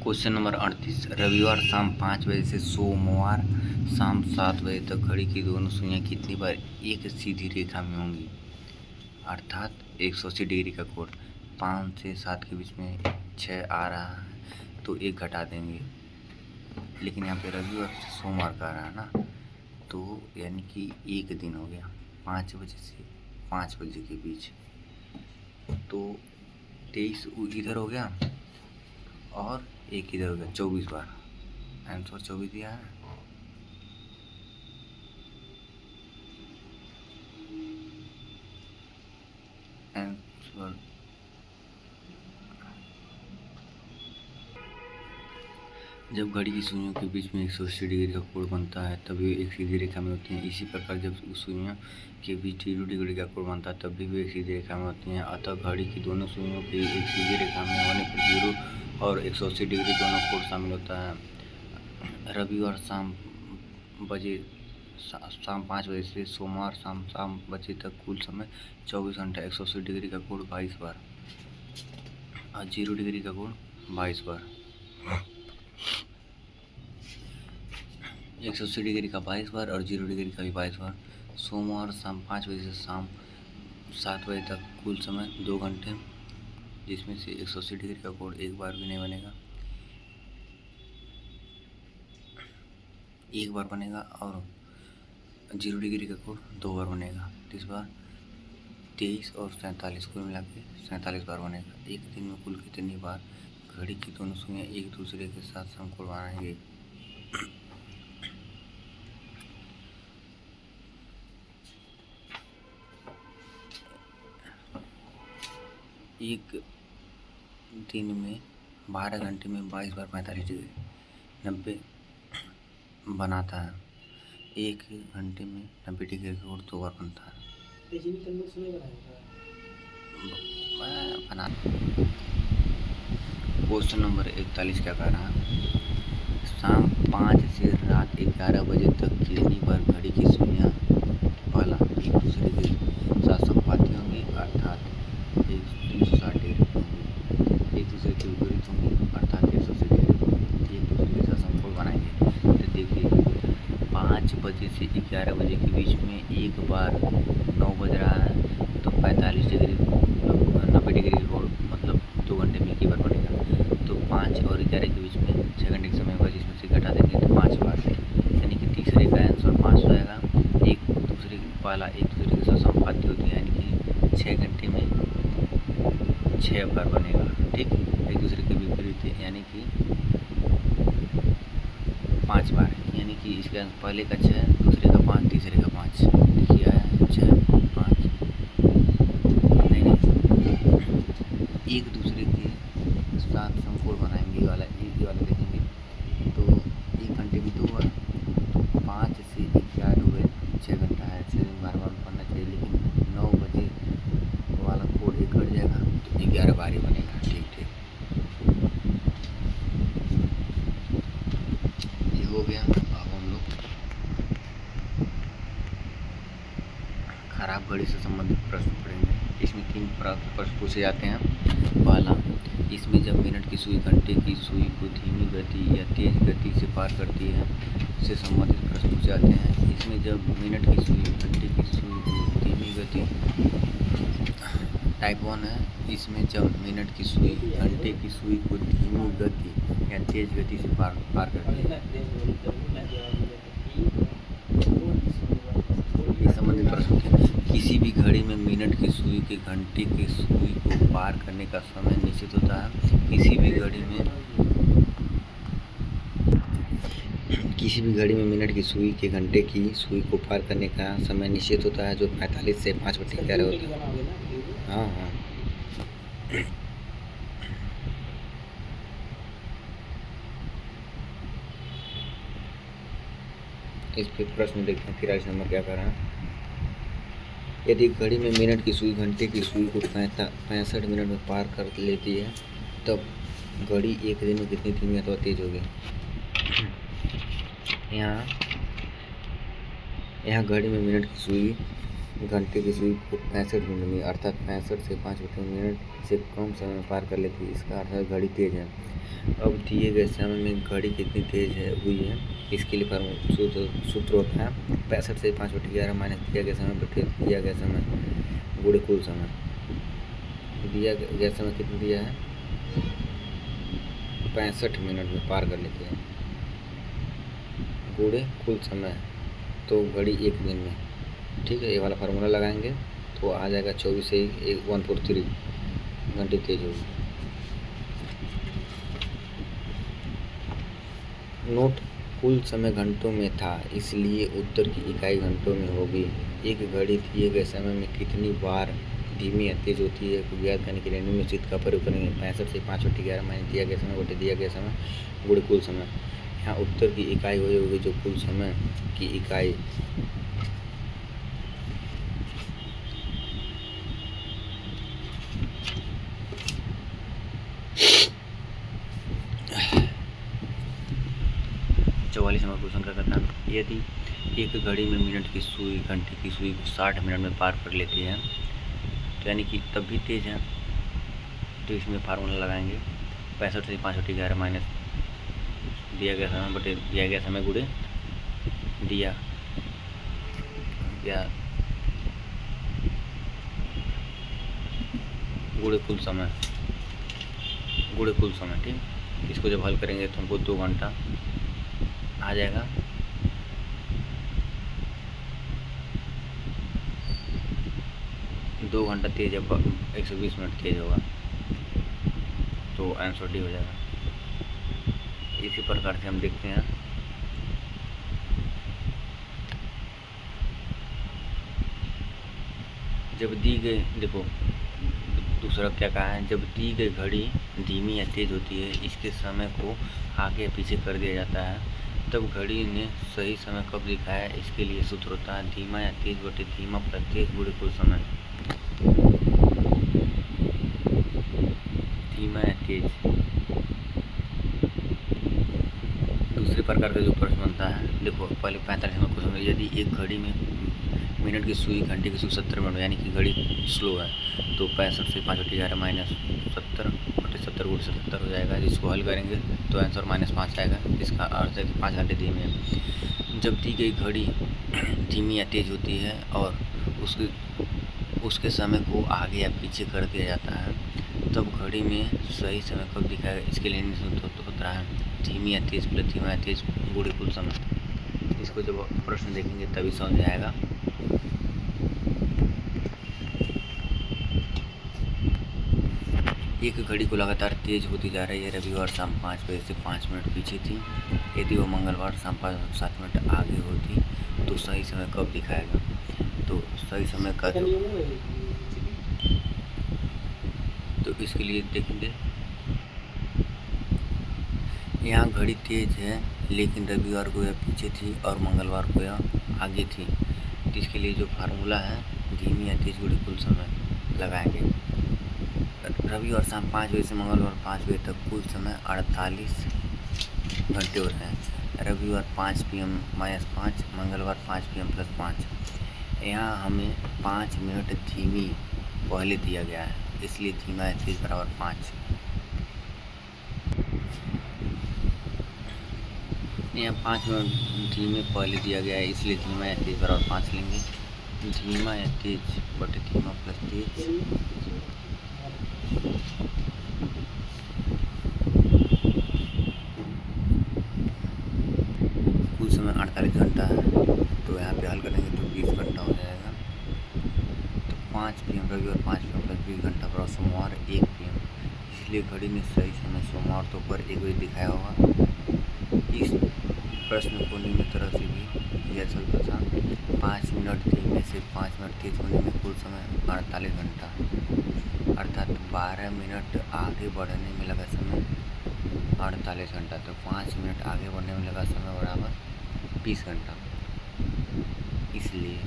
क्वेश्चन नंबर 38, रविवार शाम 5 बजे से सोमवार शाम 7 बजे तक घड़ी की दोनों सुइयां कितनी बार एक सीधी रेखा में होंगी, अर्थात 180 डिग्री का कोण। 5 से 7 के बीच में 6 आ रहा है, तो एक घटा देंगे, लेकिन यहाँ पे रविवार से सोमवार का आ रहा है ना, तो यानी कि एक दिन हो गया 5 बजे से 5 बजे के बीच, तो 23 इधर हो गया और एक इधर हो गया, 24 बार। आंसर 24 दिया है। आंसर जब घड़ी की सुइयों के बीच में 180 डिग्री का कोण बनता है तब वे एक सीधी रेखा में होती हैं। इसी प्रकार जब सुइयों के बीच 0 डिग्री का कोण बनता है तब भी वे एक सीधी रेखा में होती हैं। अतः घड़ी की दोनों सुइयों के एक सीधी रेखा में होने पर 0 और 180 डिग्री दोनों कोण शामिल होता है। रविवार शाम 5 बजे से सोमवार शाम बजे तक कुल समय 24 घंटा, 180 डिग्री का कोण 22 बार और 0 डिग्री का कोण 22 बार। 180 डिग्री का 22 बार और 0 डिग्री का भी 22 बार। सोमवार शाम 5 बजे से शाम 7 बजे तक कुल समय 2 घंटे, जिसमें से 180 डिग्री का कोण एक बार भी नहीं बनेगा, एक बार बनेगा, और 0 डिग्री का कोण 2 बार बनेगा। इस बार 23 और 47 कुल मिला के 47 बार बनेगा। एक दिन में कुल कितनी बार घड़ी की दोनों सुइयां एक दूसरे के साथ समकोण बनाएंगे। एक दिन में 12 घंटे में 22 बार 45 डिग्री 90 बनाता है। एक घंटे में 90 डिग्री का कोण 2 बार बनता है। बना। क्वेश्चन नंबर 41 क्या कह रहा है, शाम 5 से रात 11 बजे तक कितनी बार घड़ी की सुइयां पहला एक दूसरे के साथ संपाती होंगी, अर्थात 360 डिग्री होंगी, एक दूसरे के विपरीत होंगी अर्थात 180 डिग्री, एक दूसरे के साथ समकोण बनाएंगे। तो देखिए 5 बजे से 11 बजे के बीच में एक बार 9 बज रहा है, तो 45 डिग्री 90 डिग्री का कोण मतलब 2 घंटे में एक ही बार बनेगा। तो 5 और 11 के बीच में 6 घंटे का समय होगा, जिसमें से घटा देंगे तो 5 बार, यानी कि तीसरे का आंसर 5 हो जाएगा। एक दूसरे के साथ संपाती होती है, यानी कि 6 घंटे में 6 बार बनेगा। ठीक, एक दूसरे के विपरीत यानी कि 5 बार, यानी यानी कि इसका पहले का 6, दूसरे का 5, तीसरे का 5, देखिए आया 6 5, नहीं एक दूसरे के साथ समकोण बनाएंगे। ये वाला देखेंगे तो 1 घंटे में 2 हुआ, तो 5 से 11 हुए 6 घंटा है, 6 दिन बार पढ़ना चाहिए, लेकिन 9 बजे वाला कोड एक कट जाएगा तो 11 बार ही बनेगा। ठीक ये हो गया। अब हम लोग खराब घड़ी से संबंधित प्रश्न पढ़ेंगे। इसमें 3 प्रश्न पूछे जाते हैं। पहला, इसमें जब मिनट की सुई घंटे की सुई को धीमी गति या तेज गति से पार करती है से संबंधित प्रश्न पूछे जाते हैं। इसमें जब मिनट की सुई घंटे की सुई को धीमी गति, टाइप 1 है। इसमें जब मिनट की सुई घंटे की सुई को धीमी गति या तेज गति से पार करती है, ये संबंधित प्रश्न है। किसी भी घड़ी में मिनट की सुई के घंटे की सुई को पार करने का समय निश्चित होता है। किसी भी घड़ी में मिनट की सुई के घंटे की सुई को पार करने का समय निश्चित होता है, जो 45 से 5/11 होता है। हाँ इस पे प्रश्न देखते हैं। 43 नंबर क्या कर रहा है। यदि घड़ी में मिनट की सुई घंटे की सुई को 65 मिनट में पार कर लेती है, तब घड़ी एक दिन में कितनी धीमी अथवा तेज होगी। यहाँ घड़ी में मिनट की सुई घंटे की सुई को 65 मिनट में अर्थात 65 से 5 मिनट से कम समय में पार कर लेती है। इसका अर्थ है घड़ी तेज है। अब दिए गए समय में घड़ी कितनी तेज हुई है, इसके लिए सूत्र होता है 65 से 5/11 माइनस दिया गया समय बटे दिया गया समय गुणे कुल समय। दिया गया समय कितना दिया है, 65 मिनट में पार कर लेती है, गुणे कुल समय, तो घड़ी एक दिन में। ठीक है, ये वाला फार्मूला लगाएंगे तो आ जाएगा 24 से 143 घंटे तेज होगी। नोट, कुल समय घंटों में था, इसलिए उत्तर की इकाई घंटों में होगी। एक घड़ी दिए गए समय में कितनी बार धीमी या तेज होती है को ज्ञात करने के लिए निम्नलिखित का प्रयोग करेंगे। 65 से 5/11 माइनस दिया गया समय बटे दिया गया समय गुणे कुल समय। यहाँ उत्तर की इकाई वही होगी जो कुल समय की इकाई क्वेश्चन का कहता है। यदि एक घड़ी में मिनट की सुई घंटे की सुई को 60 मिनट में पार कर लेती है, तो यानी कि तब भी तेज है, तो इसमें फार्मूला लगाएंगे 65 से 5/11 माइनस दिया गया समय बटे दिया गया समय गुणे दिया या गुणे कुल समय ठीक। इसको जब हल करेंगे तो हमको 2 घंटा आ जाएगा। दो घंटा तेज है, 120 मिनट तेज होगा, तो आंसर डी हो जाएगा। इसी प्रकार से हम देखते हैं। जब दी गई, देखो दूसरा क्या कहा है, जब दी गई घड़ी धीमी या तेज होती है, इसके समय को आगे या पीछे कर दिया जाता है, तब घड़ी ने सही समय कब दिखाया, इसके लिए सूत्र होता है धीमा या तेज बटे धीमा प्लस तेज गुणे कुल समय। धीमा या तेज। दूसरे प्रकार का जो प्रश्न बनता है, देखो पहले 45 नंबर क्वेश्चन में, यदि एक घड़ी में मिनट की सुई घंटे की सुई 70 मिनट यानी कि घड़ी स्लो है, तो 65 से 5/11 माइनस 70 बटे 70 गुणे 77 हो जाएगा। जिसको हल करेंगे तो आंसर -5 आएगा। इसका अर्थ है कि 5 घंटे धीमे है। जब दी गई घड़ी धीमी या तेज होती है और उसके समय को आगे या पीछे कर दिया जाता है, तब घड़ी में सही समय कब दिखाएगा, इसके लिए होता है धीमी या तेज प्लस धीमा या तेज गुणे कुल समय। इसको जब प्रश्न देखेंगे तभी समझ आएगा। एक घड़ी को लगातार तेज होती जा रही है। रविवार शाम 5 बजे से 5 मिनट पीछे थी। यदि वो मंगलवार शाम 5:07 आगे होती तो सही समय कब दिखाएगा? तो सही समय का तो इसके लिए देखेंगे, यहाँ घड़ी तेज है लेकिन रविवार को यह पीछे थी और मंगलवार को यह आगे थी। तो इसके लिए जो फार्मूला है, धीमी या तेज घड़ी कुल समय लगाएंगे। रविवार शाम 5 बजे से मंगलवार 5 बजे तक कुल समय 48 घंटे हो रहे हैं। रविवार 5 PM -5, मंगलवार 5 PM +5। यहाँ हमें 5 मिनट धीमी पहले दिया गया है, इसलिए धीमा या तेज बराबर 5। यहाँ 5 मिनट धीमे पहले दिया गया है, इसलिए धीमा या तेज बराबर 5 लेंगे। धीमा या तेज बटे धीमा प्लस तेज, कुल समय 48 घंटा है। तो यहाँ पे हल करेंगे तो 20 घंटा हो जाएगा। तो 5 PM रविवार 5 PM + 20 घंटा बराबर सोमवार 1 PM। इसलिए घड़ी में सही समय सोमवार तो पर 1 बजे दिखाया होगा। इस प्रश्न को निम्न तरह से भी किया जा सकता था। 5 मिनट धीमे से 5 मिनट तेज होने में कुल समय 48 घंटा, अर्थात 12 मिनट आगे बढ़ने में लगा समय 48 घंटा। तो 5 मिनट आगे बढ़ने में लगा समय बराबर 20 घंटा। इसलिए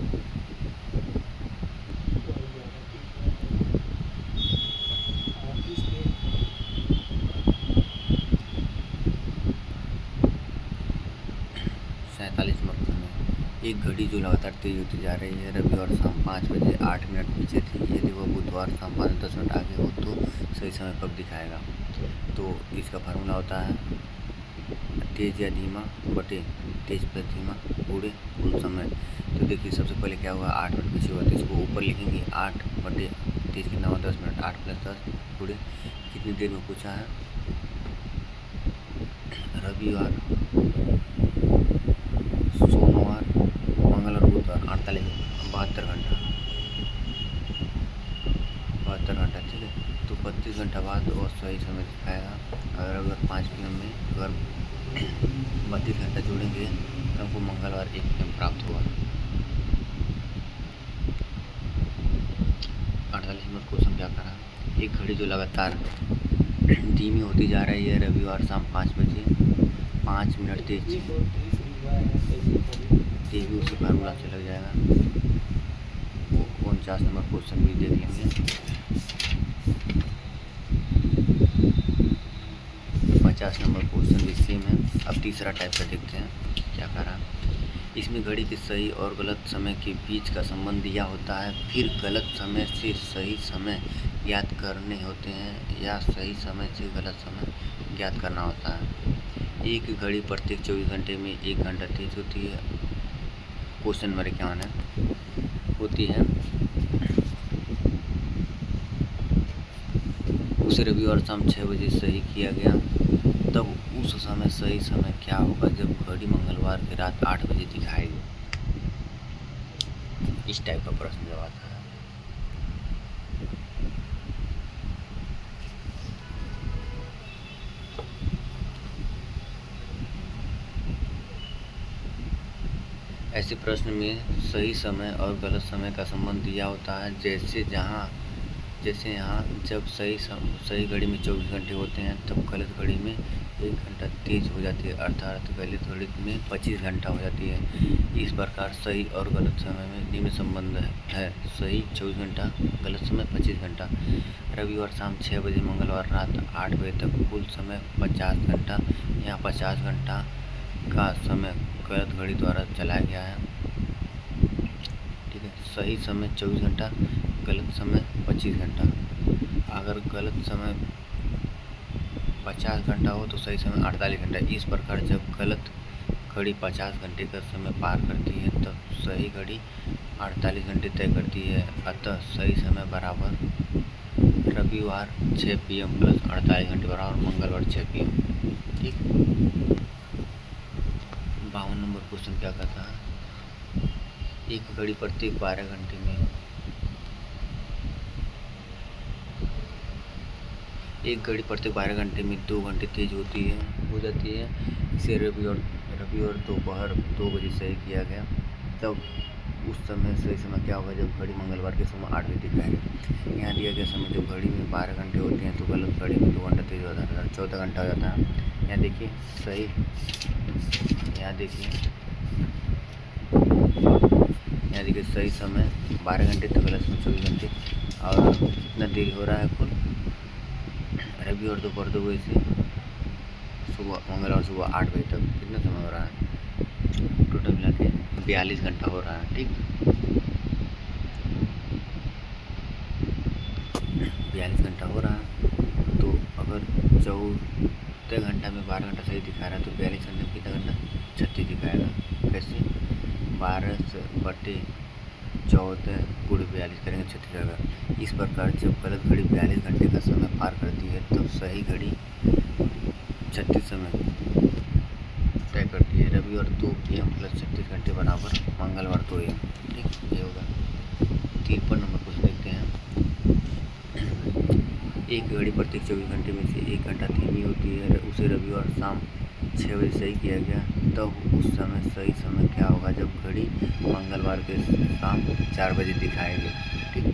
एक घड़ी जो लगातार तेज होती जा रही है, रविवार शाम 5 बजे 8 मिनट पीछे थी। यदि वह बुधवार शाम 5:10 आगे हो तो सही समय कब दिखाएगा? तो इसका फार्मूला होता है तेज या धीमा बटे तेज प्लस धीमा पूरे कुल समय। तो देखिए सबसे पहले क्या हुआ, 8 मिनट पीछे हुआ तो इसको ऊपर लिखेंगे 8 बटे तेज कितना हुआ 10 मिनट, 8 + 10 पूरे कितनी देर में पूछा है? रविवार सोमवार मंगलवार बुधवार 72 घंटा, 72 घंटा, ठीक है। तो 32 घंटा बाद और सही समय दिखाएगा। अगर 5 PM में अगर 32 घंटा जोड़ेंगे तो हमको मंगलवार 1 PM प्राप्त हुआ। 48 नंबर क्वेश्चन क्या करा, एक घड़ी जो लगातार धीमी होती जा रही है, रविवार शाम 5 बजे 5 मिनट तेज भी उसी फार्मूला से लग जाएगा। 49 नंबर क्वेश्चन भी देख लेंगे। 50 नंबर क्वेश्चन भी सेम है। अब तीसरा टाइप का देखते हैं क्या करा। इसमें घड़ी के सही और गलत समय के बीच का संबंध दिया होता है, फिर गलत समय से सही समय ज्ञात करने होते हैं या सही समय से गलत समय ज्ञात करना होता है। एक घड़ी प्रत्येक 24 घंटे में 1 घंटा तेज होती है। क्वेश्चन नंबर 51 होती है। उसे रविवार शाम 6 बजे सही किया गया, तब उस समय सही समय क्या होगा जब घड़ी मंगलवार की रात 8 बजे दिखाएगी? इस टाइप का प्रश्न जब आता है। ऐसे प्रश्न में सही समय और गलत समय का संबंध दिया होता है। जैसे यहाँ जब सही घड़ी में 24 घंटे होते हैं तब गलत घड़ी में 1 घंटा तेज हो जाती है, अर्थात गलत घड़ी में 25 घंटा हो जाती है। इस प्रकार सही और गलत समय में निम्न संबंध है, सही 24 घंटा, गलत समय 25 घंटा। रविवार शाम 6 बजे मंगलवार रात 8 बजे तक कुल समय 50 घंटा। यहाँ 50 घंटा का समय गलत घड़ी द्वारा चलाया गया है, ठीक है। सही समय 24 घंटा, गलत समय 25 घंटा। अगर गलत समय 50 घंटा हो तो सही समय 48 घंटा। इस प्रकार जब गलत घड़ी 50 घंटे का समय पार करती है तब सही घड़ी 48 घंटे तय करती है, अतः सही समय बराबर रविवार 6 PM + 48 घंटे बराबर मंगलवार 6 PM, ठीक। 52 नंबर क्वेश्चन क्या कहता है, एक घड़ी प्रत्येक 12 घंटे में 2 घंटे तेज हो जाती है। इसे रवि और दोपहर 2 बजे सही किया गया। तब उस समय सही समय क्या होगा जब घड़ी मंगलवार के समय 8 बजे दिखाएगा। यहाँ दिया गया समय जब घड़ी में 12 घंटे होते हैं तो गलत घड़ी में 2 घंटा तेज हो जाता है, 14 घंटा हो जाता है। यहाँ देखिए सही, यहाँ देखिए सही समय 12 घंटे तो गलत समय 24 घंटे। और कितना देरी हो रहा है कुल रवि और दोपहर 2 बजे से मंगलवार सुबह 8 बजे तक कितना समय हो रहा है, टोटल मिला के 42 घंटा हो रहा है। ठीक, 42 घंटा हो रहा है। तो अगर 14 घंटा में 12 घंटा सही दिखा रहा है तो 42 घंटे में कितना घंटा 36 दिखाएगा। कैसे 12/14 गुणे 42 करेंगे 36 आएगा। इस प्रकार जब गलत घड़ी 42 घंटे का समय पार करती है तब सही घड़ी 36 समय तय करती है। रवि और 2 PM + 36 घंटे बराबर मंगलवार 2 AM। ठीक, ये होगा। 53 नंबर क्वेश्चन देखते हैं। एक घड़ी प्रत्येक 24 घंटे में से 1 घंटा धीमी होती है, उसे रविवार शाम 6 बजे सही किया गया। तब उस समय सही समय क्या होगा जब घड़ी मंगलवार के शाम 4 बजे दिखाएगी। ठीक,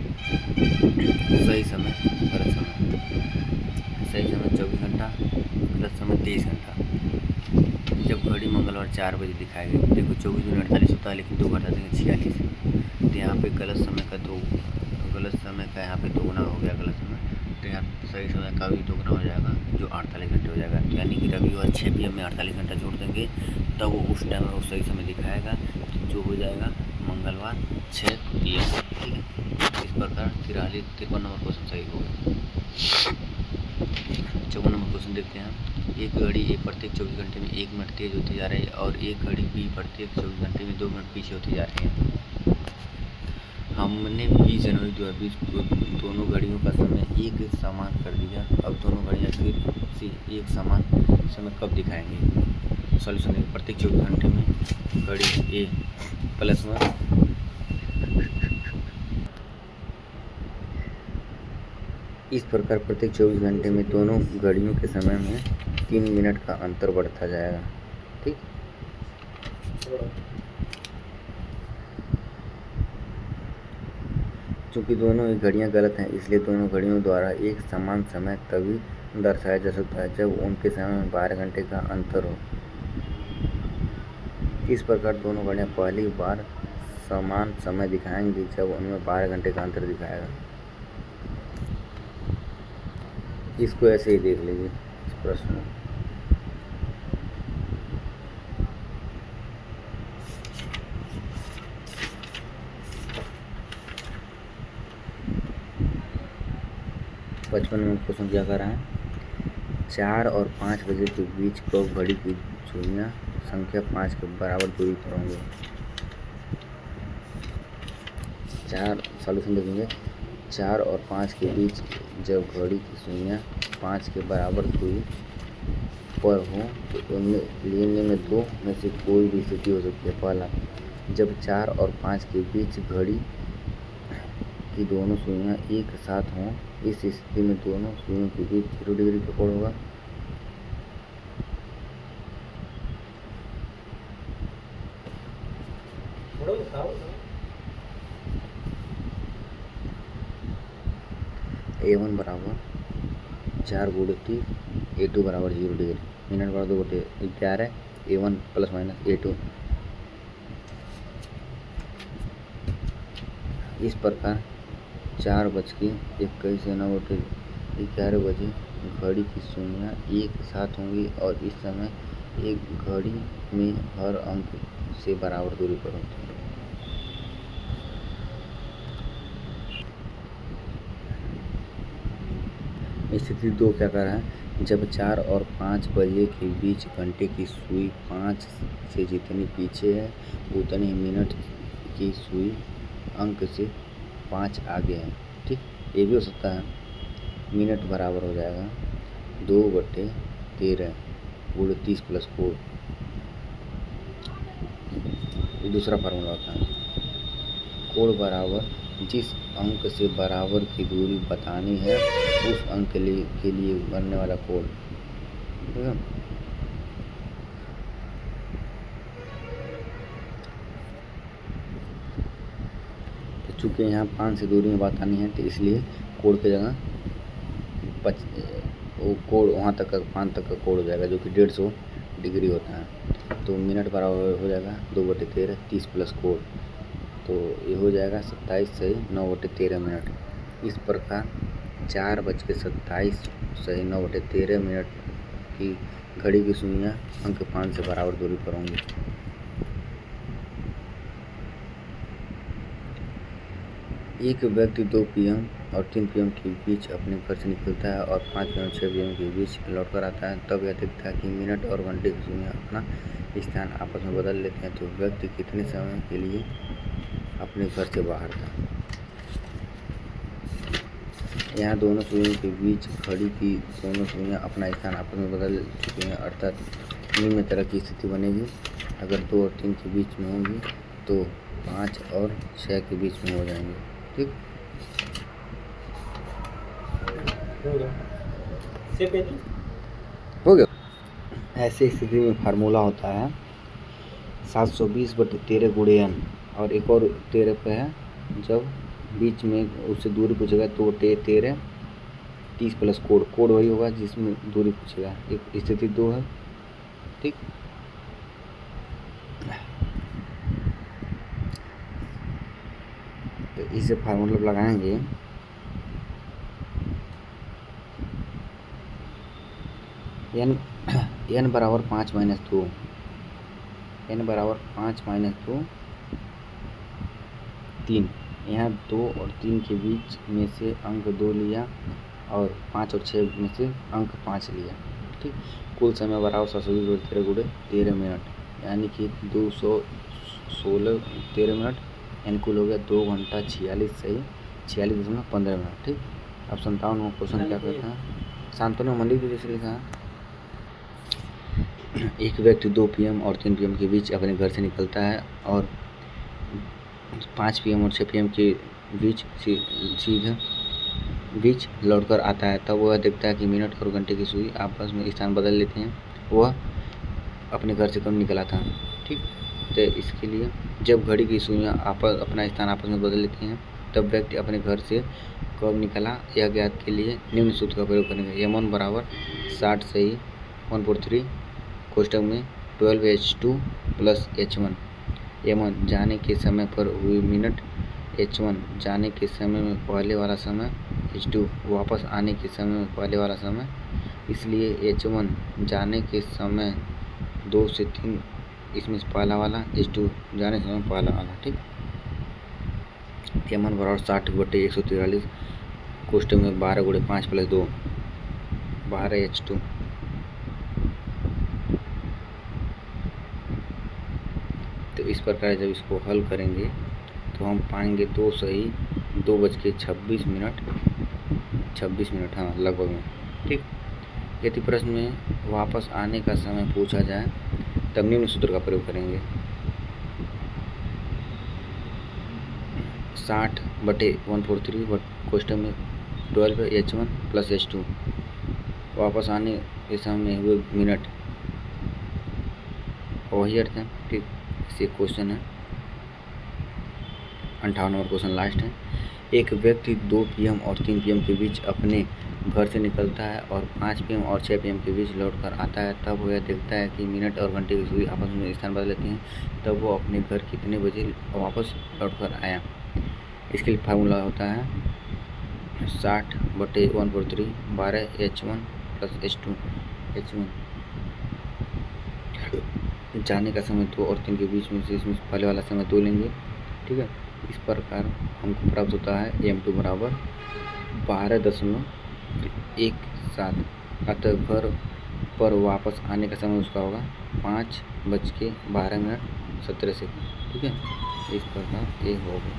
सही समय गलत समय, सही समय 24 घंटा, गलत समय 23 घंटा। जब घड़ी मंगलवार 4 बजे दिखाएगी, देखो 24 दूनी 48 होता है लेकिन 2 घटा देंगे 46। तो यहाँ पे गलत समय का यहाँ पे 2 गुना हो गया गलत समय, तो यहाँ सही समय का भी 2 गुना हो जाएगा जो 48 घंटे हो जाएगा। तो यानी कि रविवार 6 PM में 48 घंटा जोड़ देंगे तब वो उस टाइम में वो सही समय दिखाएगा, जो हो जाएगा मंगलवार 6 PM। ठीक है, इस प्रकार 53 नंबर क्वेश्चन सही होगा। 54 नंबर क्वेश्चन देखते हैं। एक घड़ी ए प्रत्येक 24 घंटे में 1 मिनट तेज होती जा रही है और एक घड़ी बी प्रत्येक 24 घंटे में 2 मिनट पीछे होती जा रही है। हमने 20 जनवरी 2020 दोनों घड़ियों का समय एक समान कर दिया। अब दोनों घड़ियाँ फिर से एक समान समय कब दिखाएंगे। सॉल्यूशन है, प्रत्येक 24 घंटे में घड़ी ए +1 इस प्रकार प्रत्येक 24 घंटे में दोनों घड़ियों के समय में 3 मिनट का अंतर बढ़ता जाएगा। ठीक, चूँकि दोनों ही घड़ियाँ गलत हैं इसलिए दोनों घड़ियों द्वारा एक समान समय तभी दर्शाया जा सकता है जब उनके समय में 12 घंटे का अंतर हो। इस प्रकार दोनों घड़ियाँ पहली बार समान समय दिखाएंगी जब उनमें 12 घंटे का अंतर दिखाएगा। इसको ऐसे ही देख लीजिए इस प्रश्न में। पचपन नंबर क्वेश्चन क्या कर रहा है। 4 और 5 बजे के बीच को घड़ी की सुइयां संख्या 5 के बराबर दूरी पर होंगे। 4 सॉल्यूशन देखेंगे। 4 और 5 के बीच जब घड़ी की सुइयां 5 के बराबर दूरी पर हो तो उनमें लेने में 2 में से कोई भी स्थिति हो सकती है। पहला, जब 4 और 5 के बीच घड़ी की दोनों सुइयां एक साथ हों, इस स्थिति में दोनों सुइयों के बीच 0 डिग्री का कोण होगा। A1 बराबर 4 × 30, A2 बराबर 0 डिग्री, मिनट बराबर 2/11, A1 ± A2। इस प्रकार 4:21 से 9:11 बजे घड़ी की सुइयां एक साथ होंगी और इस समय एक घड़ी में हर अंक से बराबर दूरी पर होती है। स्थिति 2 क्या कर रहा है। जब 4 और 5 बजे के बीच घंटे की सुई 5 से जितनी पीछे है उतने ही मिनट की सुई अंक से 5 आगे है। ठीक, ये भी हो सकता है। मिनट बराबर हो जाएगा 2/13 × 30 + 4। ये दूसरा फार्मूला होता है। कोण बराबर जिस अंक से बराबर की दूरी बतानी है उस अंक के लिए बनने वाला कोण। ठीक है, चूँकि यहाँ 5 से दूरी में बात आनी है तो इसलिए कोण की जगह वो कोण वहाँ तक का 5 तक का कोण हो जाएगा, जो कि 150 डिग्री होता है। तो मिनट बराबर हो जाएगा 2/13 30 प्लस कोण, तो ये हो जाएगा 27 सही 9/13 मिनट। इस प्रकार 4:27 सही 9/13 मिनट की घड़ी की सुइयाँ अंक 5 से बराबर दूरी पर होंगी। एक व्यक्ति 2 PM और 3 PM के बीच अपने घर से निकलता है और 5 PM और 6 PM के बीच लौट कर आता है, तब यह देखता है कि मिनट और घंटे की सुइयाँ अपना स्थान आपस में बदल लेते हैं। तो व्यक्ति कितने समय के लिए अपने घर से बाहर था। यहाँ दोनों सुइयों के बीच घड़ी की दोनों सुइयाँ अपना स्थान आपस में बदल चुकी हैं, अर्थात निम्न तरह की स्थिति बनेगी। अगर 2 और 3 के बीच में होंगी तो 5 और 6 के बीच में हो जाएंगे। ठीक, हो गया। ऐसे स्थिति में फार्मूला होता है 720/13 गुणे n, और एक और 13 पे है, जब बीच में उससे दूरी पूछेगा तो 13 30 प्लस कोण, कोण वही होगा जिसमें दूरी पूछेगा। एक स्थिति 2 है। ठीक, तो इसे फार्मूला लगाएंगे n बराबर 5 - 2, n बराबर 5 - 2 3। यहाँ 2 और 3 के बीच में से अंक 2 लिया और 5 और 6 में से अंक 5 लिया। ठीक, कुल समय बराबर 720/13 गुणे 13 मिनट, यानी कि 216 13 मिनट, यानी कुल हो गया 2 घंटा 46 सही 46.15 मिनट। ठीक, अब 57वां क्वेश्चन क्या कहता है। शांतनु मंदिर जैसे लिखा है, एक व्यक्ति 2 PM और 3 PM के बीच अपने घर से निकलता है और 5 PM और 6 PM के बीच लौटकर आता है, तब वह देखता है कि मिनट और घंटे की सुई आपस में स्थान बदल लेते हैं। वह अपने घर से कब निकला था। ठीक, तो इसके लिए जब घड़ी की सुइयाँ अपना स्थान आपस में बदल लेती हैं, तब व्यक्ति अपने घर से कब निकला यह ज्ञात के लिए निम्न सूत्र का प्रयोग करेंगे। m1 बराबर 60 सही 1/3 कोष्टक में 12h2 प्लस h1। m1 जाने के समय पर हुई मिनट, h1 जाने के समय में पहले वाला समय, h2 वापस आने के समय में पहले वाला समय, इसलिए h1 जाने के समय 2 से 3 इसमें से पहला वाला, h2 जाने के समय पहला वाला। ठीक, m1 बराबर 60/143 कोष्टक में 12 × 5 + 2 12h2। तो इस प्रकार जब इसको हल करेंगे तो हम पाएंगे 2 सही 2:26 मिनट 26 मिनट, हाँ लगभग में। ठीक, यदि प्रश्न में वापस आने का समय पूछा जाए तब निम्न सूत्र का प्रयोग करेंगे। 60/143 कोष्टक में 12h1 प्लस h2 वापस आने के समय में हुए मिनट, वही अर्थ है। ठीक, इसे क्वेश्चन है 58 नंबर क्वेश्चन लास्ट है। एक व्यक्ति 2 PM और 3 PM के बीच अपने घर से निकलता है और 5 PM और 6 PM के बीच लौट कर आता है, तब वह देखता है कि मिनट और घंटे की सुई आपस में स्थान बदल लेती हैं, तब वो अपने घर कितने बजे वापस लौट कर आया। इसके लिए फार्मूला होता है 60/1/3 12h1 प्लस h2। h1 जाने का समय 2 और 3 के बीच में से इसमें पहले वाला समय 2 लेंगे। ठीक है, इस प्रकार हमको प्राप्त होता है m2 बराबर 12.17। अतः घर पर वापस आने का समय उसका होगा 5:12 मिनट 17 सेकंड। ठीक है, इस प्रकार ये होगा।